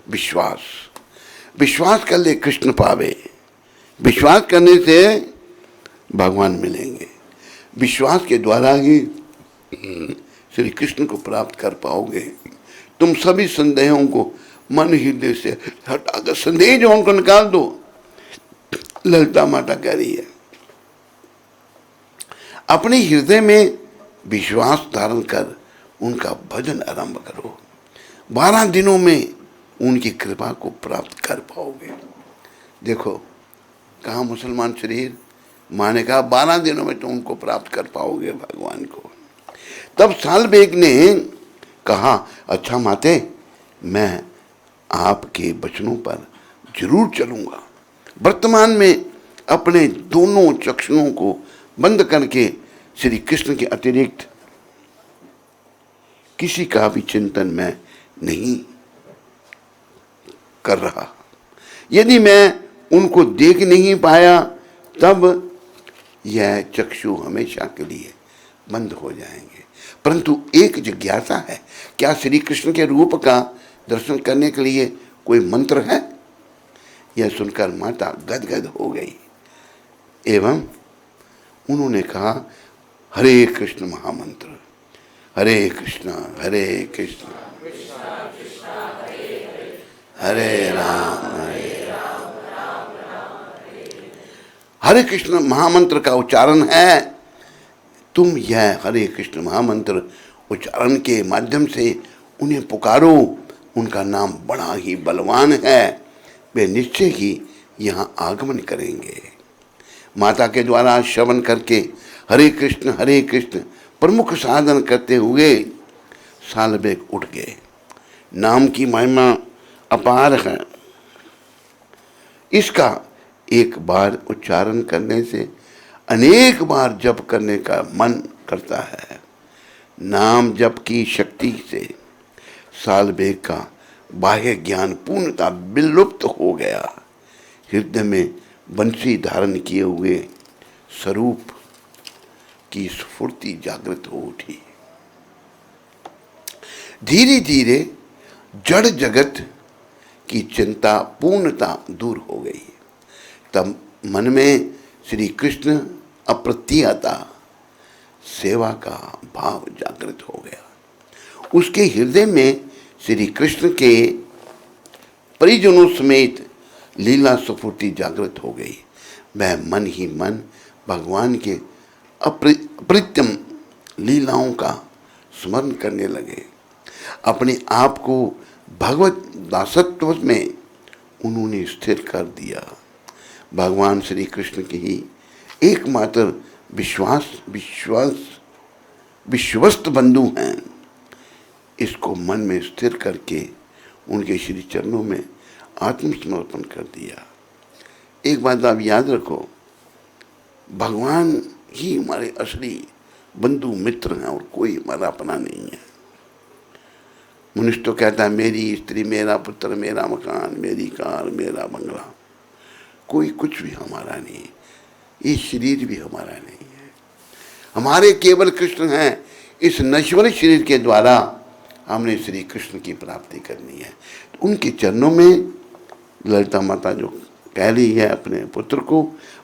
[SPEAKER 1] विश्वास, विश्वास कर ले कृष्ण पावे, विश्वास करने से भगवान मिलेंगे, विश्वास के द्वारा ही श्री कृष्ण को प्राप्त कर पाओगे। तुम सभी संदेहों को मन हृदय से हटाकर संदेह जो उनको निकाल दो, ललिता माता कह रही है। अपने हृदय में विश्वास धारण कर उनका भजन आरंभ करो, 12 दिनों में उनकी कृपा को प्राप्त कर पाओगे। देखो कहाँ मुसलमान शरीर, माँ ने कहा 12 दिनों में तो उनको प्राप्त कर पाओगे भगवान को। तब सालबेग ने कहा अच्छा माते, मैं आपके वचनों पर जरूर चलूंगा। वर्तमान में अपने दोनों चक्षुओं को बंद करके श्री कृष्ण के अतिरिक्त किसी का भी चिंतन मैं नहीं कर रहा। यदि मैं उनको देख नहीं पाया तब यह चक्षु हमेशा के लिए बंद हो जाएंगे। परंतु एक जिज्ञासा है, क्या श्री कृष्ण के रूप का दर्शन करने के लिए कोई मंत्र है? यह सुनकर माता गदगद हो गई एवं उन्होंने कहा हरे कृष्ण महामंत्र, हरे कृष्ण हरे राम हरे कृष्ण महामंत्र का उच्चारण है। तुम यह हरे कृष्ण महामंत्र उच्चारण के माध्यम से उन्हें पुकारो, उनका नाम बड़ा ही बलवान है, वे निश्चय ही यहाँ आगमन करेंगे। माता के द्वारा श्रवण करके हरे कृष्ण प्रमुख साधन करते हुए सालबेग उठ गए। नाम की महिमा अपार है, इसका एक बार उच्चारण करने से अनेक बार जप करने का मन करता है। नाम जप की शक्ति से सालबेग का बाह्य ज्ञान पूर्णतः विलुप्त हो गया। हृदय में बंसी धारण किए हुए स्वरूप की स्फूर्ति जागृत हो उठी। धीरे धीरे जड़ जगत की चिंता पूर्णतः दूर हो गई। तब मन में श्री कृष्ण अप्रतिहता सेवा का भाव जागृत हो गया। उसके हृदय में श्री कृष्ण के परिजनों समेत लीला स्फूर्ति जागृत हो गई। वह मन ही मन भगवान के अप्रतिम लीलाओं का स्मरण करने लगे। अपने आप को भगवत दासत्व में उन्होंने स्थिर कर दिया। भगवान श्री कृष्ण की ही एकमात्र विश्वस्त बंधु हैं। इसको मन में स्थिर करके उनके श्री चरणों में आत्मसमर्पण कर दिया। एक बात आप याद रखो, भगवान ही हमारे असली बंधु मित्र हैं और कोई हमारा अपना नहीं है। मनुष्य तो कहता है मेरी स्त्री, मेरा पुत्र, मेरा मकान, मेरी कार, मेरा बंगला, कोई कुछ भी हमारा नहीं है। ये शरीर भी हमारा नहीं है। हमारे केवल कृष्ण हैं। इस नश्वर शरीर के द्वारा हमने श्री कृष्ण की प्राप्ति करनी है। तो उनके चरणों में ललिता माता जो कह रही है अपने पुत्र को,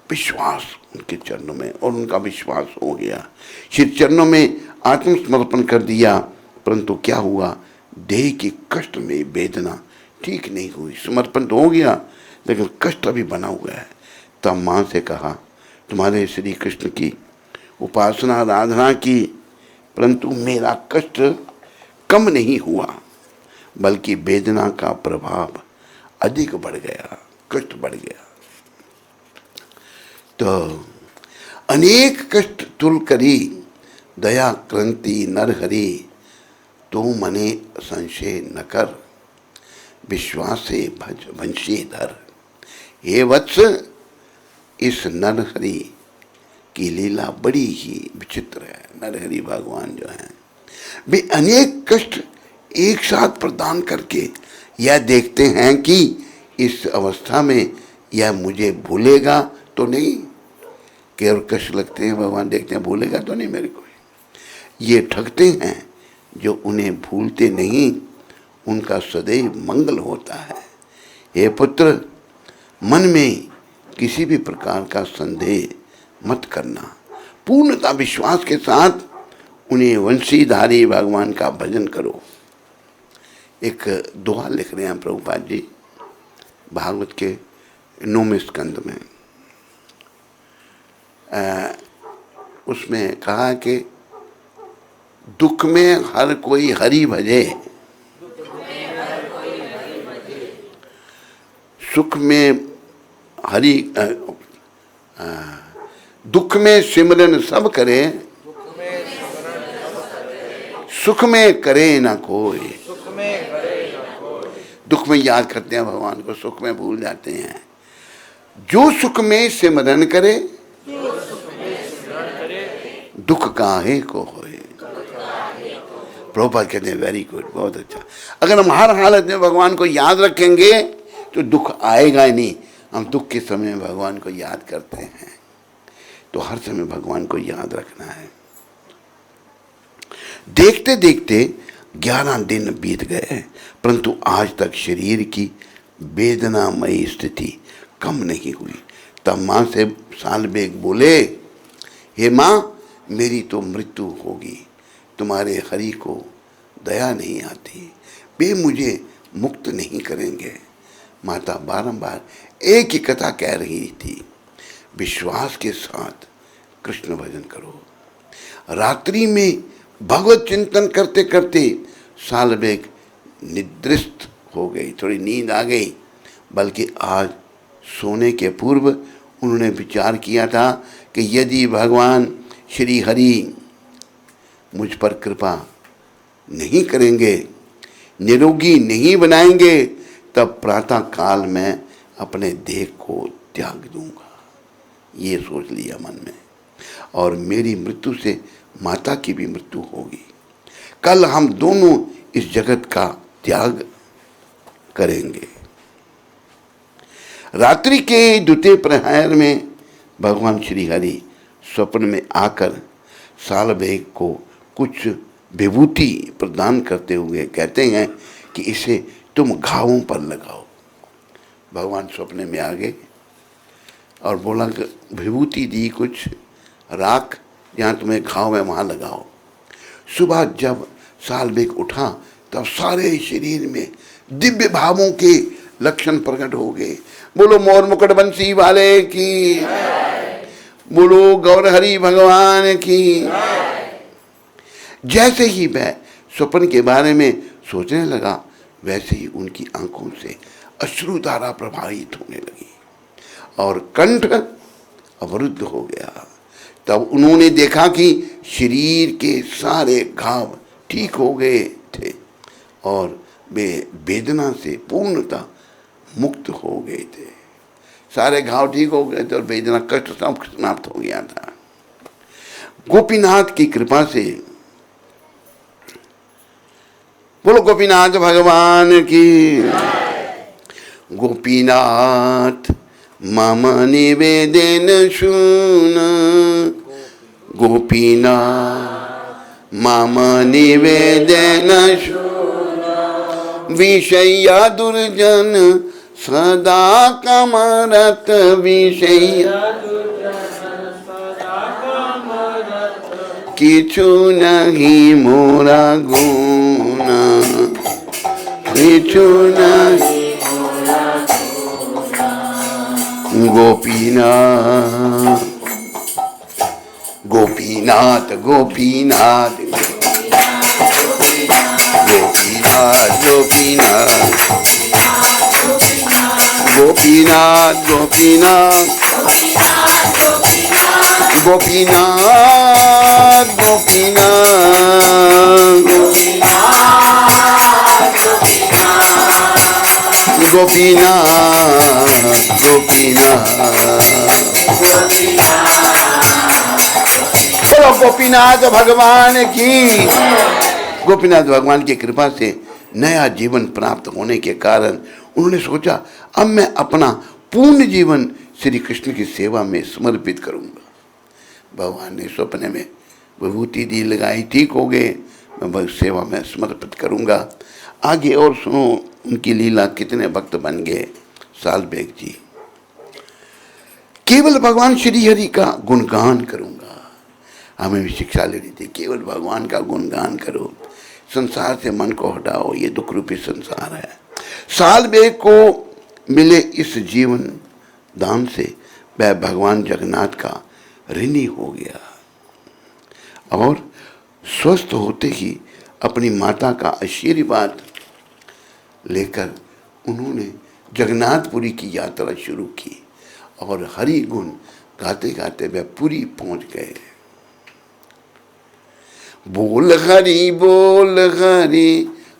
[SPEAKER 1] विश्वास उनके चरणों में, और उनका विश्वास हो गया। श्री चरणों में आत्मसमर्पण कर दिया। परंतु क्या हुआ, देह की कष्ट में वेदना ठीक नहीं हुई। समर्पण तो हो गया लेकिन कष्ट अभी बना हुआ है। तब माँ से कहा तुम्हारे श्री कृष्ण की उपासना आराधना की, परंतु मेरा कष्ट कम नहीं हुआ, बल्कि वेदना का प्रभाव अधिक बढ़ गया, कष्ट बढ़ गया। तो अनेक कष्ट तुल करी, दया क्रांति नरहरि, तो मने संशय न कर, विश्वासे भज वंशीधर। हे वत्स, इस नरहरि की लीला बड़ी ही विचित्र है। नरहरि भगवान जो हैं वे अनेक कष्ट एक साथ प्रदान करके यह देखते हैं कि इस अवस्था में यह मुझे भूलेगा तो नहीं। केवल कष्ट लगते हैं, भगवान देखते हैं भूलेगा तो नहीं मेरे को। ये ठगते हैं जो उन्हें भूलते नहीं, उनका सदैव मंगल होता है। हे पुत्र, मन में किसी भी प्रकार का संदेह मत करना। पूर्णता विश्वास के साथ उन्हें वंशीधारी भगवान का भजन करो। एक दोहा लिख रहे हैं प्रभुपाद जी भागवत के 9वें स्कंद में। उसमें कहा कि दुख में हर कोई हरि भजे, सुख में हरि दुख में सिमरन सब करे, सुख में करे ना कोई। दुख में याद करते हैं भगवान को, सुख में भूल जाते हैं। जो सुख में सिमरन करे, दुख काहे को होए। प्रभुपाद कहते हैं वेरी गुड, बहुत अच्छा। अगर हम हर हालत में भगवान को याद रखेंगे तो दुख आएगा ही नहीं। हम दुख के समय में भगवान को याद करते हैं, तो हर समय भगवान को याद रखना है। देखते देखते 11 दिन बीत गए, परंतु आज तक शरीर की वेदनामयी स्थिति कम नहीं हुई। तब माँ से सालबेग बोले, हे माँ, मेरी तो मृत्यु होगी, तुम्हारे हरि को दया नहीं आती, वे मुझे मुक्त नहीं करेंगे। माता बारंबार एक ही कथा कह रही थी, विश्वास के साथ कृष्ण भजन करो। रात्रि में भगवत चिंतन करते करते सालबेग निद्रिस्त हो गई, थोड़ी नींद आ गई। बल्कि आज सोने के पूर्व उन्होंने विचार किया था कि यदि भगवान श्री हरि मुझ पर कृपा नहीं करेंगे, निरोगी नहीं बनाएंगे, तब प्रातः काल में अपने देह को त्याग दूंगा। ये सोच लिया मन में, और मेरी मृत्यु से माता की भी मृत्यु होगी। कल हम दोनों इस जगत का त्याग करेंगे। रात्रि के द्वितीय प्रहर में भगवान श्री हरि स्वप्न में आकर सालबेग को कुछ विभूति प्रदान करते हुए कहते हैं कि इसे तुम घावों पर लगाओ। भगवान स्वप्न में आ गए और बोला कि विभूति दी, कुछ राख, जहाँ तुम्हें घाव है वहाँ लगाओ। सुबह जब सालबेग उठा तब सारे शरीर में दिव्य भावों के लक्षण प्रकट हो गए। बोलो मोर मुकुट बंसी वाले की, बोलो गौर हरि भगवान की। जैसे ही वह स्वप्न के बारे में सोचने लगा, वैसे ही उनकी आंखों से अश्रुधारा प्रवाहित होने लगी और कंठ अवरुद्ध हो गया। तब उन्होंने देखा कि शरीर के सारे घाव ठीक हो गए थे और वे वेदना से पूर्णतः मुक्त हो गए थे। सारे घाव ठीक हो गए थे और वेदना कष्ट सब समाप्त हो गया था। गोपीनाथ की कृपा से, बोलो गोपीनाथ भगवान की। गोपीनाथ मम निवेदन सुन, गोपीनाथ मम निवेदन सुन, विषया दुर्जन सदा कमरत, विषया किछु नहीं मोरा गुण, किछु नहीं गोपीनाथ गोपीनाथ गोपीनाथ गोपीनाथ गोपीनाथ गोपीनाथ गोपीनाथ गोपीनाथ गोपीनाथ गोपीनाथ बोलो गोपीनाथ भगवान की। गोपीनाथ भगवान की कृपा से नया जीवन प्राप्त होने के कारण उन्होंने सोचा, अब मैं अपना पूर्ण जीवन श्री कृष्ण की सेवा में समर्पित करूंगा। भगवान ने सपने में विभूति दी, लगाई, ठीक हो गए, मैं बस सेवा में समर्पित करूंगा। आगे और सुनो उनकी लीला, कितने भक्त बन गए। सालबेग जी, केवल भगवान श्री हरि का गुणगान करूंगा। हमें भी शिक्षा लेनी थी, केवल भगवान का गुणगान करो, संसार से मन को हटाओ, ये दुख रूपी संसार है। सालबेग को मिले इस जीवन दान से वह भगवान जगन्नाथ का ऋणी हो गया और स्वस्थ होते ही अपनी माता का आशीर्वाद लेकर उन्होंने जगन्नाथपुरी की यात्रा शुरू की और हरि गुण गाते गाते वह पुरी पहुंच गए। बोल हरि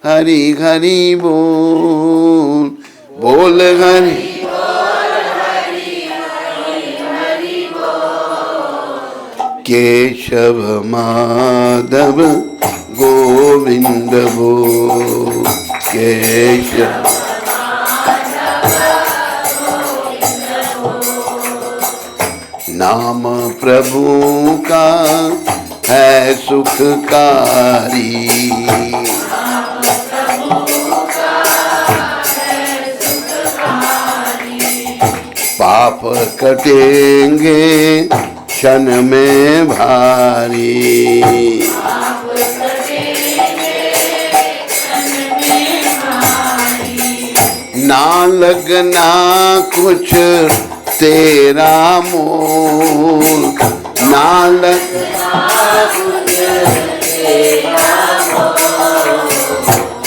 [SPEAKER 1] हरि हरि बोल, बोल हरि केशव माधव गोविंद बोल, केशव नाम प्रभु का है सुखकारी, पाप कटेंगे क्षण में भारी, ना लगना कुछ तेरा मोल, ना लगना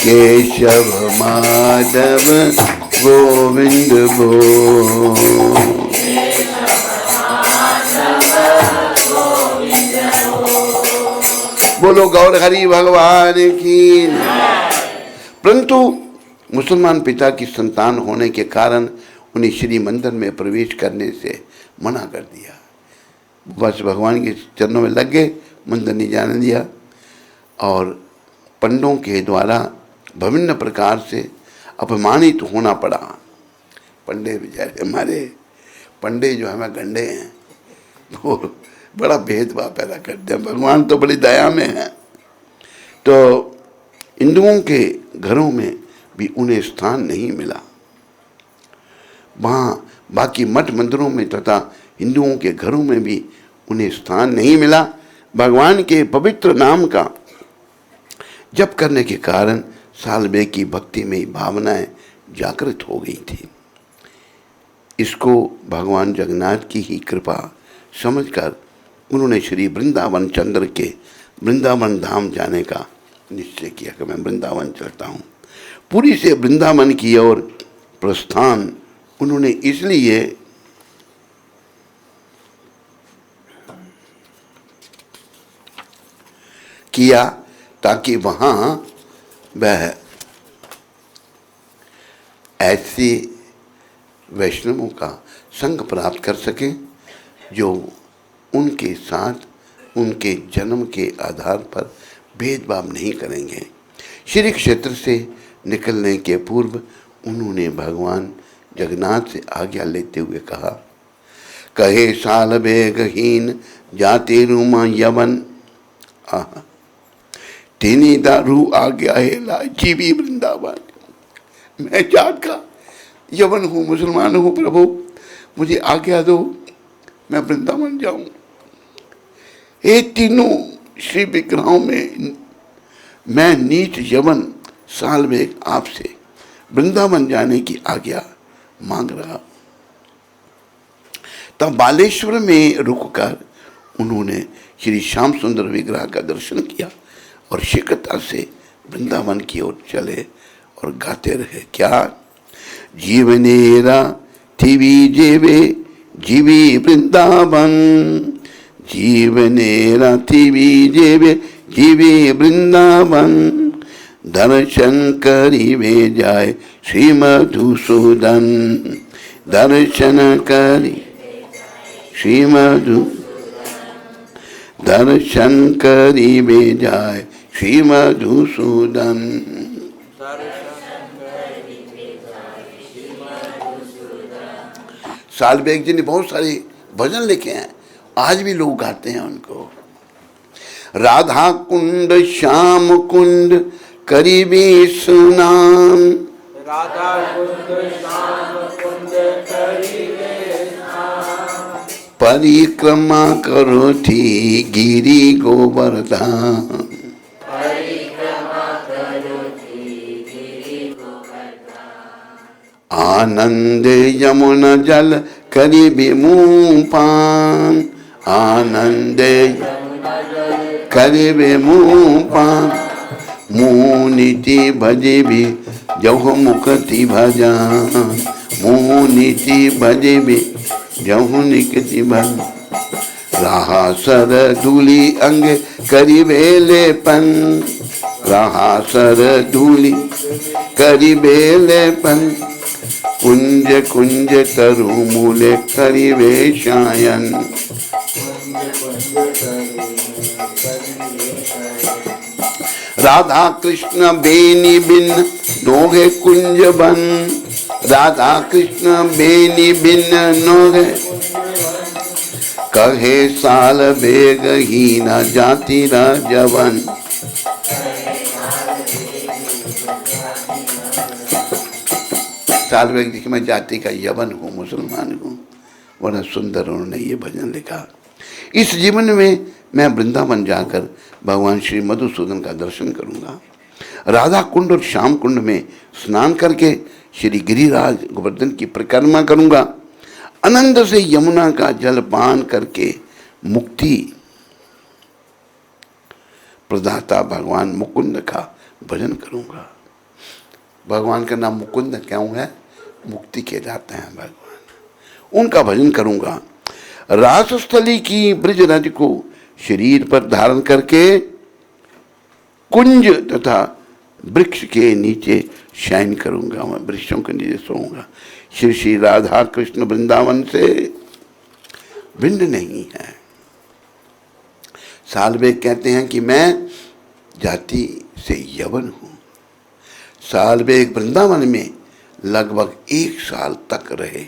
[SPEAKER 1] केशव माधव गोविंद बोल। बोलो गौर हरि भगवान की। परंतु मुसलमान पिता की संतान होने के कारण उन्हें श्री मंदिर में प्रवेश करने से मना कर दिया। बस भगवान के चरणों में लग गए, मंदिर नहीं जाने दिया और पंडों के द्वारा विभिन्न प्रकार से अपमानित होना पड़ा। पंडे बेचारे, हमारे पंडे जो हमें गंडे हैं वो बड़ा भेदभाव पैदा करते हैं। भगवान तो बड़ी दया में है। तो हिंदुओं के घरों में भी उन्हें स्थान नहीं मिला। वहाँ बाकी मठ मंदिरों में तथा हिंदुओं के घरों में भी उन्हें स्थान नहीं मिला। भगवान के पवित्र नाम का जप करने के कारण सालबेग की भक्ति में भावनाएं जागृत हो गई थी। इसको भगवान जगन्नाथ की ही कृपा समझकर उन्होंने श्री वृंदावन चंद्र के वृंदावन धाम जाने का निश्चय किया कि मैं वृंदावन चलता हूँ। पुरी से वृंदावन की ओर प्रस्थान उन्होंने इसलिए किया ताकि वहाँ वह ऐसे वैष्णवों का संग प्राप्त कर सके जो उनके साथ उनके जन्म के आधार पर भेदभाव नहीं करेंगे। श्री क्षेत्र से निकलने के पूर्व उन्होंने भगवान जगन्नाथ से आज्ञा लेते हुए कहा, कहे साल बेगहीन जाते रूमा यवन तेनी दारू आज्ञा है ला जीवी वृंदावन। मैं जात का यवन हूँ, मुसलमान हूँ प्रभु, मुझे आज्ञा दो, मैं वृंदावन जाऊं। ये तीनों श्री विग्रहों में मैं नीच यवन साल में आपसे वृंदावन जाने की आज्ञा मांग रहा। तब बालेश्वर में रुककर उन्होंने श्री श्याम सुंदर विग्रह का दर्शन किया और शीघ्रता से वृंदावन की ओर चले और गाते रहे, क्या जीवनेरा थीवी जेवे जीवी वृंदावन, जीवनेरा थीवी जेवे जीवी वृंदावन, दर्शन करीवे जाए श्री मधुसूदन, दर्शन करी श्री मधु, दर्शन करीवे जाए श्री मधुसूदन। सालबेग जी ने बहुत सारे भजन लिखे हैं, आज भी लोग गाते हैं उनको। राधा कुंड श्याम कुंड करीबी स्नान,
[SPEAKER 2] राधा कुंड श्याम कुंड करीबे स्नान,
[SPEAKER 1] परिक्रमा करो थी गिरी गोवर्धन,
[SPEAKER 2] परिक्रमा करो थी गिरि गोवर्धन,
[SPEAKER 1] आनंद यमुना जल करीबी मुँह पान, आनंद करीबी मुँह पान, मुँह नीति भजे भी जहु मुक्ति भजन, मुँह नीति भजे भी जहु निकति भजन, रहा सर धूली अंग करीबे लेपन, रहा सर धूली करीबे लेपन, कुंज कुंज तरु मूले करीबे शायन, राधा कृष्ण बेनी बिन नोगे कुंज बन, राधा कृष्ण बेनी बिन नोगे, कहे साल बेग ही न जाति राजवन। साल बेग जी की मैं जाति का यवन हूँ, मुसलमान हूँ, बड़ा सुंदर उन्होंने ये भजन लिखा। इस जीवन में मैं वृंदावन जाकर भगवान श्री मधुसूदन का दर्शन करूंगा, राधा कुंड और श्याम कुंड में स्नान करके श्री गिरिराज गोवर्धन की परिक्रमा करूंगा, आनंद से यमुना का जल पान करके मुक्ति प्रदाता भगवान मुकुंद का भजन करूंगा। भगवान का नाम मुकुंद क्यों है? मुक्ति के दाता हैं भगवान, उनका भजन करूंगा। रासस्थली की ब्रजराज को शरीर पर धारण करके कुंज तथा वृक्ष के नीचे शयन करूंगा, मैं वृक्षों के नीचे सोऊंगा। श्री श्री राधा कृष्ण वृंदावन से भिन्न नहीं है। सालबेग कहते हैं कि मैं जाति से यवन हूँ। सालबेग वृंदावन में लगभग 1 साल तक रहे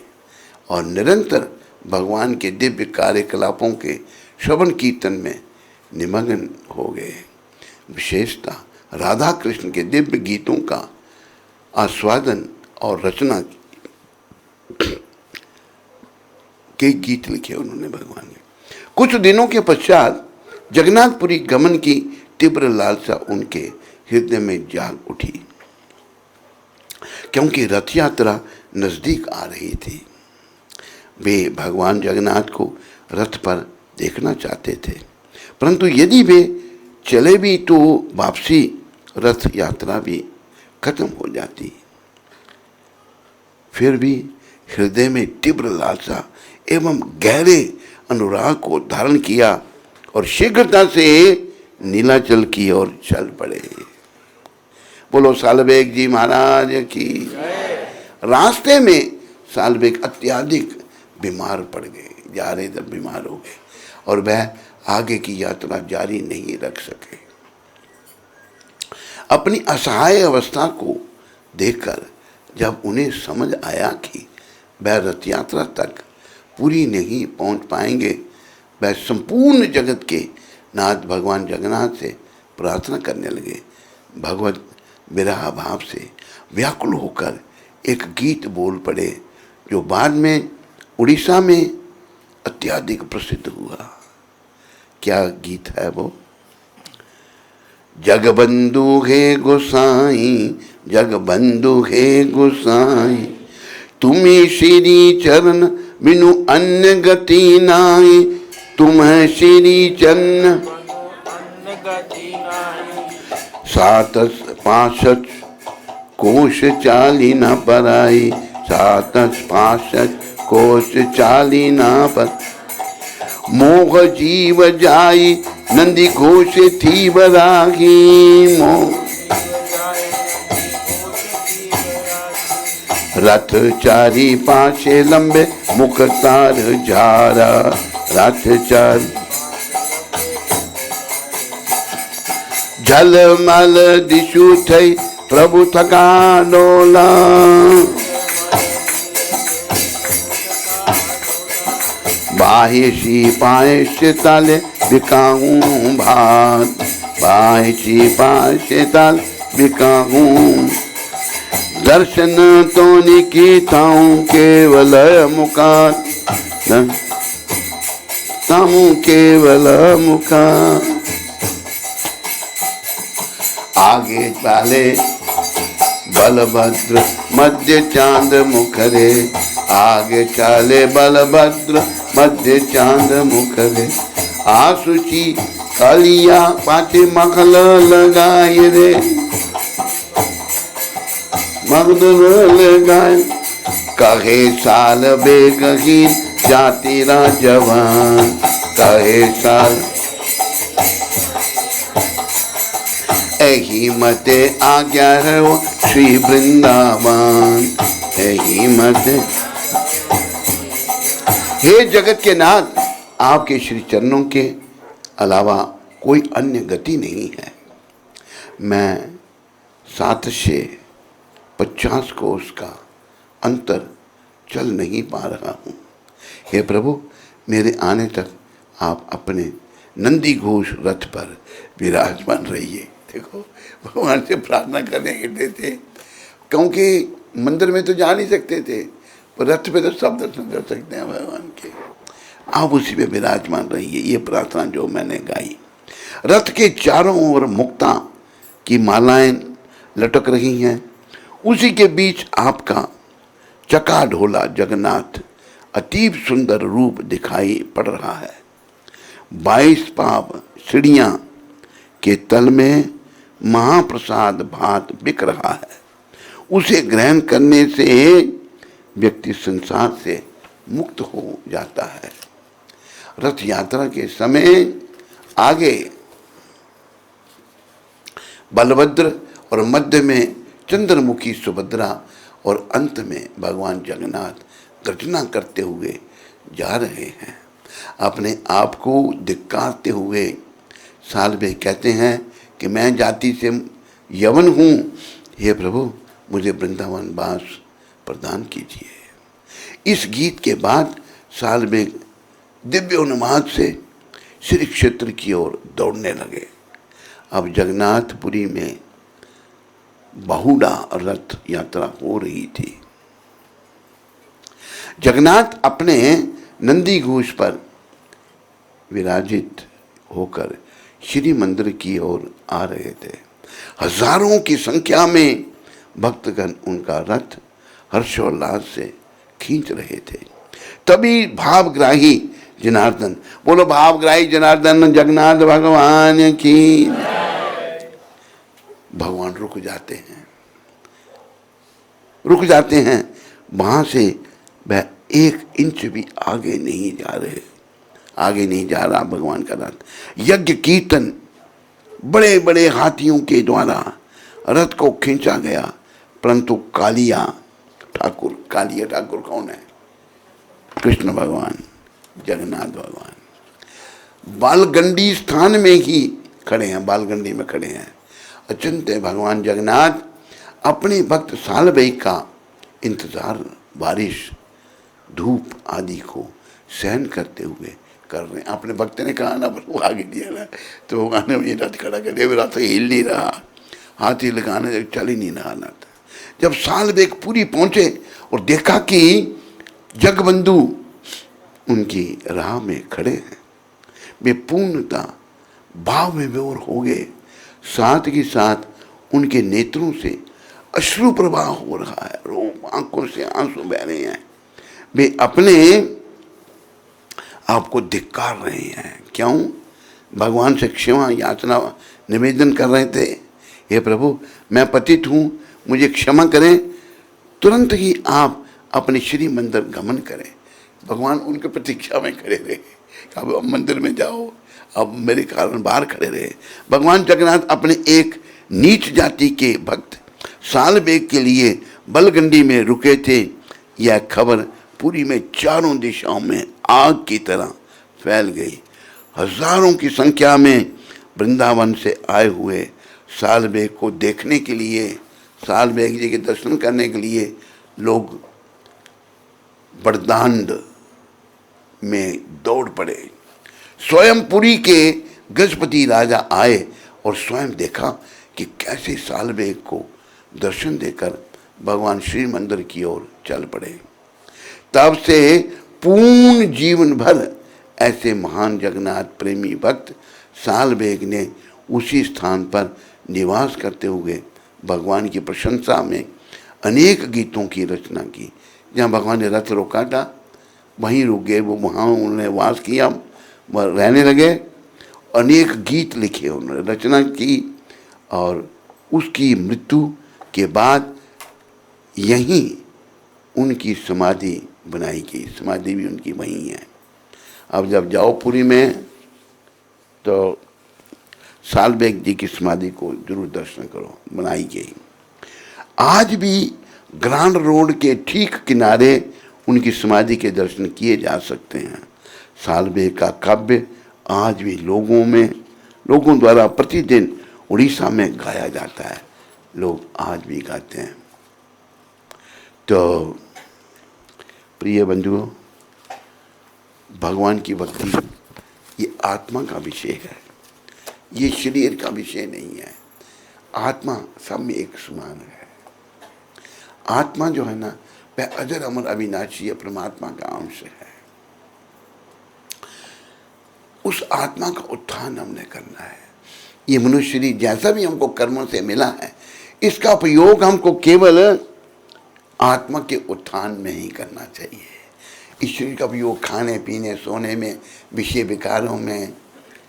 [SPEAKER 1] और निरंतर भगवान के दिव्य कार्यकलापों के श्रवण कीर्तन में निमग्न हो गए। विशेषतः राधा कृष्ण के दिव्य गीतों का आस्वादन और रचना के गीत लिखे उन्होंने भगवान ने। कुछ दिनों के पश्चात जगन्नाथपुरी गमन की तीव्र लालसा उनके हृदय में जाग उठी। क्योंकि रथ यात्रा नज़दीक आ रही थी। वे भगवान जगन्नाथ को रथ पर देखना चाहते थे, परंतु यदि वे चले भी तो वापसी रथ यात्रा भी खत्म हो जाती। फिर भी हृदय में तीव्र लालसा एवं गहरे अनुराग को धारण किया और शीघ्रता से नीलाचल की ओर चल पड़े। बोलो सालबेग जी महाराज की। रास्ते में सालबेग अत्यधिक बीमार पड़ गए, जा रहे तब बीमार हो गए और वह आगे की यात्रा जारी नहीं रख सके। अपनी असहाय अवस्था को देखकर जब उन्हें समझ आया कि वह रथ यात्रा तक पूरी नहीं पहुंच पाएंगे, वह संपूर्ण जगत के नाथ भगवान जगन्नाथ से प्रार्थना करने लगे। भगवत विरह भाव से व्याकुल होकर एक गीत बोल पड़े, जो बाद में उड़ीसा में अत्यधिक प्रसिद्ध हुआ। क्या गीत है वो? जगबंधु हे गोसाई, जगबंधु हे गोसाई, तुम्हें श्री चरण बिनु अन्य गति नाई, तुम्हें श्री चरण सातस पासठ कोश चाली न पराई, सातस पासठ कोश चाली न पर, मोह जीव जाई नंदी घोष थी बरागी, मोह रथ चारी पाछे लंबे मुख तार झारा, रथ चारी झलमल दिशु थई प्रभु थका डोला, बाहिशी पायश ताले बिकाऊं भात, बाहिशी पायश ताल बिकाऊं, दर्शन तो निकी ताऊं केवल मुखार, ताऊं केवल मुखार। आगे चाले बलभद्र मध्य चांद मुखरे, आगे चाले बलभद्र मध्य चांद मुखरे, आसुची कालिया पाछे मखल लगाए रे, मगदर लगाए, कहे साल बेगहीन जाति राजवान, कहे साल एही मते आज्ञा है वो श्री वृंदावन, एही मते। हे जगत के नाथ, आपके श्री चरणों के अलावा कोई अन्य गति नहीं है। मैं 750 कोस का अंतर चल नहीं पा रहा हूँ। हे प्रभु, मेरे आने तक आप अपने नंदी घोष रथ पर विराजमान रहिए। देखो, भगवान से प्रार्थना करने के थे, क्योंकि मंदिर में तो जा नहीं सकते थे, पर रथ पे तो सब दर्शन कर सकते हैं भगवान के। आप उसी पे विराजमान रहिए। ये प्रार्थना जो मैंने गाई, रथ के चारों ओर मुक्ता की मालाएं लटक रही हैं, उसी के बीच आपका चका ढोला जगन्नाथ अतीब सुंदर रूप दिखाई पड़ रहा है। 22 पाव सीढ़ियां के तल में महाप्रसाद भात बिक रहा है। उसे ग्रहण करने से व्यक्ति संसार से मुक्त हो जाता है। रथ यात्रा के समय आगे बलभद्र और मध्य में चंद्रमुखी सुभद्रा और अंत में भगवान जगन्नाथ गर्जना करते हुए जा रहे हैं। अपने आप को धिक्कारते हुए सालबेग कहते हैं कि मैं जाति से यवन हूँ, हे प्रभु मुझे वृंदावन वास प्रदान कीजिए। इस गीत के बाद सालबेग दिव्य उन्माद से श्री क्षेत्र की ओर दौड़ने लगे। अब जगन्नाथपुरी में बहुड़ा रथ यात्रा हो रही थी। जगन्नाथ अपने नंदी घोष पर विराजित होकर श्री मंदिर की ओर आ रहे थे। हजारों की संख्या में भक्तगण उनका रथ हर्षोल्लास से खींच रहे थे। तभी भावग्राही जनार्दन, बोलो भावग्राही जनार्दन जगन्नाथ भगवान की। भगवान रुक जाते हैं, वहां से वह 1 इंच भी आगे नहीं जा रहा भगवान का रथ। यज्ञ कीर्तन बड़े बड़े हाथियों के द्वारा रथ को खींचा गया, परंतु कालिया ठाकुर कौन है? कृष्ण भगवान, जगन्नाथ भगवान बालगंडी स्थान में ही खड़े हैं, बालगंडी में खड़े हैं। अचिंत्य भगवान जगन्नाथ अपने भक्त सालबेग का इंतजार बारिश, धूप आदि को सहन करते हुए कर रहे हैं। अपने भक्त ने कहा ना प्रभु आगे दिया ना, तो भगवान ने ये रथ खड़ा कर दिया। रथ हिल नहीं रहा, हाथी लगाने चल ही नहीं रहा था। जब सालबेग पुरी पहुंचे और देखा कि जगबंधु उनकी राह में खड़े हैं, वे पूर्णता भाव में विभोर हो गए। साथ ही साथ उनके नेत्रों से अश्रु प्रवाह हो रहा है, आंखों से आंसू बह रहे हैं। वे अपने आपको धिक्कार रहे हैं। क्यों? भगवान से क्षमा याचना निवेदन कर रहे थे, हे प्रभु मैं पतित हूँ, मुझे क्षमा करें। तुरंत ही आप अपने श्री मंदिर गमन करें। भगवान उनके प्रतीक्षा में खड़े रहे, अब मंदिर में जाओ, अब मेरे कारण बाहर खड़े रहे। भगवान जगन्नाथ अपने एक नीच जाति के भक्त सालबेग के लिए बलगंडी में रुके थे। यह खबर पूरी में चारों दिशाओं में आग की तरह फैल गई। हजारों की संख्या में वृंदावन से आए हुए सालबेग को देखने के लिए, सालबेग जी के दर्शन करने के लिए लोग बड़दांड में दौड़ पड़े। स्वयं पुरी के गजपति राजा आए और स्वयं देखा कि कैसे सालबेग को दर्शन देकर भगवान श्री मंदिर की ओर चल पड़े। तब से पूर्ण जीवन भर ऐसे महान जगन्नाथ प्रेमी भक्त सालबेग ने उसी स्थान पर निवास करते हुए भगवान की प्रशंसा में अनेक गीतों की रचना की। जहाँ भगवान ने रथ रोका था वहीं रुक गए, वो वहाँ उन्होंने वास किया, वह रहने लगे। अनेक गीत लिखे उन्होंने, रचना की, और उसकी मृत्यु के बाद यहीं उनकी समाधि बनाई गई। समाधि भी उनकी वहीं है। अब जब जाओ पुरी में तो सालबेग जी की समाधि को जरूर दर्शन करो, बनाई गई। आज भी ग्रांड रोड के ठीक किनारे उनकी समाधि के दर्शन किए जा सकते हैं। सालबेग का काव्य आज भी लोगों द्वारा प्रतिदिन उड़ीसा में गाया जाता है, लोग आज भी गाते हैं। तो प्रिय बंधुओं, भगवान की भक्ति ये आत्मा का विषय है, ये शरीर का विषय नहीं है। आत्मा सब में एक समान है। आत्मा जो है ना, वह अजर अमर अविनाशी परमात्मा का अंश है। उस आत्मा का उत्थान हमने करना है। ये मनुष्य शरीर जैसा भी हमको कर्मों से मिला है, इसका उपयोग हमको केवल आत्मा के उत्थान में ही करना चाहिए। इस शरीर का उपयोग खाने पीने सोने में, विषय विकारों में,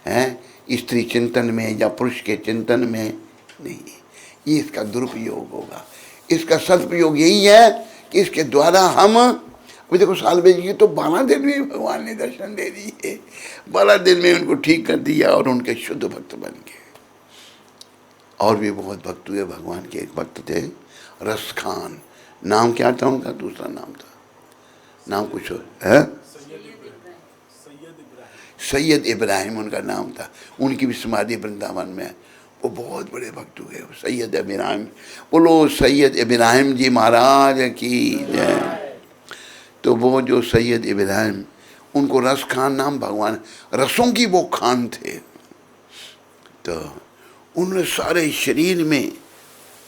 [SPEAKER 1] है स्त्री चिंतन में या पुरुष के चिंतन में नहीं। ये इसका दुरुपयोग होगा। इसका सदुपयोग यही है कि इसके द्वारा हम, अभी देखो सालबेग जी तो 12 दिन में भगवान ने दर्शन दे दिए, 12 दिन में उनको ठीक कर दिया और उनके शुद्ध भक्त बन गए। और भी बहुत भक्त हुए भगवान के। एक भक्त थे रस खान, नाम क्या था उनका? दूसरा नाम था, नाम कुछ है, सैयद इब्राहिम उनका नाम था। उनकी भी समाधि वृंदावन में। वो बहुत बड़े भक्त हुए सैयद इब्राहिम। बोलो सैयद इब्राहिम जी महाराज की जय। तो वो जो सैयद इब्राहिम, उनको रस खान नाम, भगवान रसों की वो खान थे। तो उन्होंने सारे शरीर में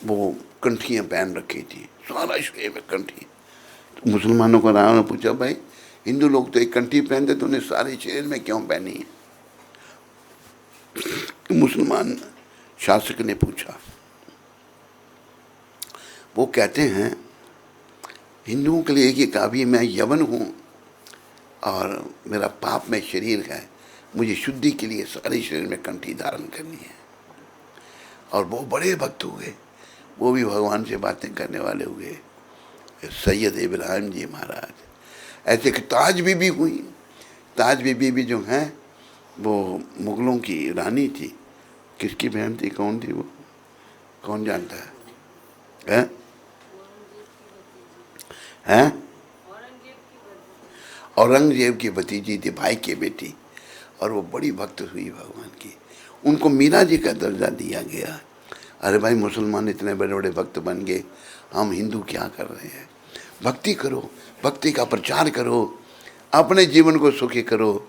[SPEAKER 1] वो कंठियाँ पहन रखी थी, सारा शरीर में कंठी। तो मुसलमानों को राव ने पूछा, भाई हिंदू लोग तो एक कंठी पहनते, तो उन्हें सारे शरीर में क्यों पहनी है? तो मुसलमान शासक ने पूछा, वो कहते हैं हिंदुओं के लिए कि काव्य मैं यवन हूँ और मेरा पाप में शरीर है, मुझे शुद्धि के लिए सारे शरीर में कंठी धारण करनी है। और वो बड़े भक्त हुए, वो भी भगवान से बातें करने वाले हुए, सैयद इब्राहिम जी महाराज। ऐसे कि ताज बीबी हुई। ताज बीबी भी जो हैं वो मुगलों की रानी थी। किसकी बहन थी, कौन थी वो, कौन जानता है? हैं? औरंगजेब की भतीजी थी, भाई की बेटी। और वो बड़ी भक्त हुई भगवान की। उनको मीरा जी का दर्जा दिया गया। अरे भाई, मुसलमान इतने बड़े बड़े भक्त बन गए, हम हिंदू क्या कर रहे हैं? भक्ति करो, भक्ति का प्रचार करो, अपने जीवन को सुखी करो,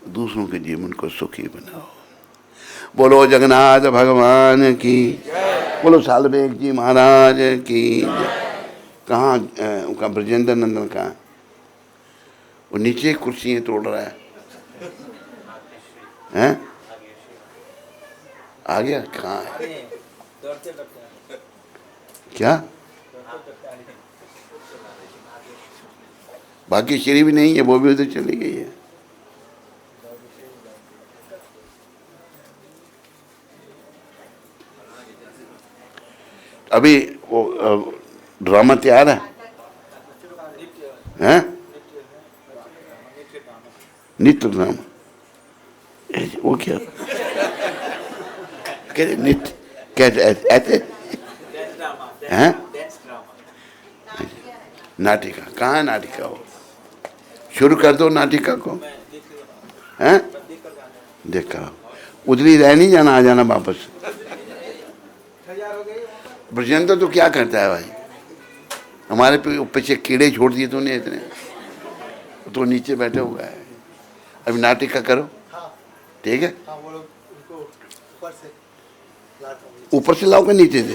[SPEAKER 1] दूसरों के जीवन को सुखी बनाओ। बोलो जगन्नाथ भगवान की, बोलो सालबेग जी महाराज की। कहाँ उनका ब्रजेंद्र नंदन कहाँ? वो नीचे कुर्सियाँ तोड़ रहा है, हैं? आ गया? कहाँ है? क्या बाकी श्री भी नहीं है, वो भी उधर चली गई है। अभी वो ड्रामा तैयार है, हैं? नित्य ड्रामा, वो क्या कहते? नित्य कहते ऐसे हैं? नाटिका कहाँ है? नाटिका हो, शुरू कर दो नाटिका को, हैं? देखा उधरी रह नहीं जाना, आ जाना वापस। ब्रजेंद्र तो क्या करता है भाई, हमारे पीछे कीड़े छोड़ दिए तूने इतने, तो नीचे बैठे हुआ है। अभी नाटिका करो, ठीक है? ऊपर से लाओगे नीचे से?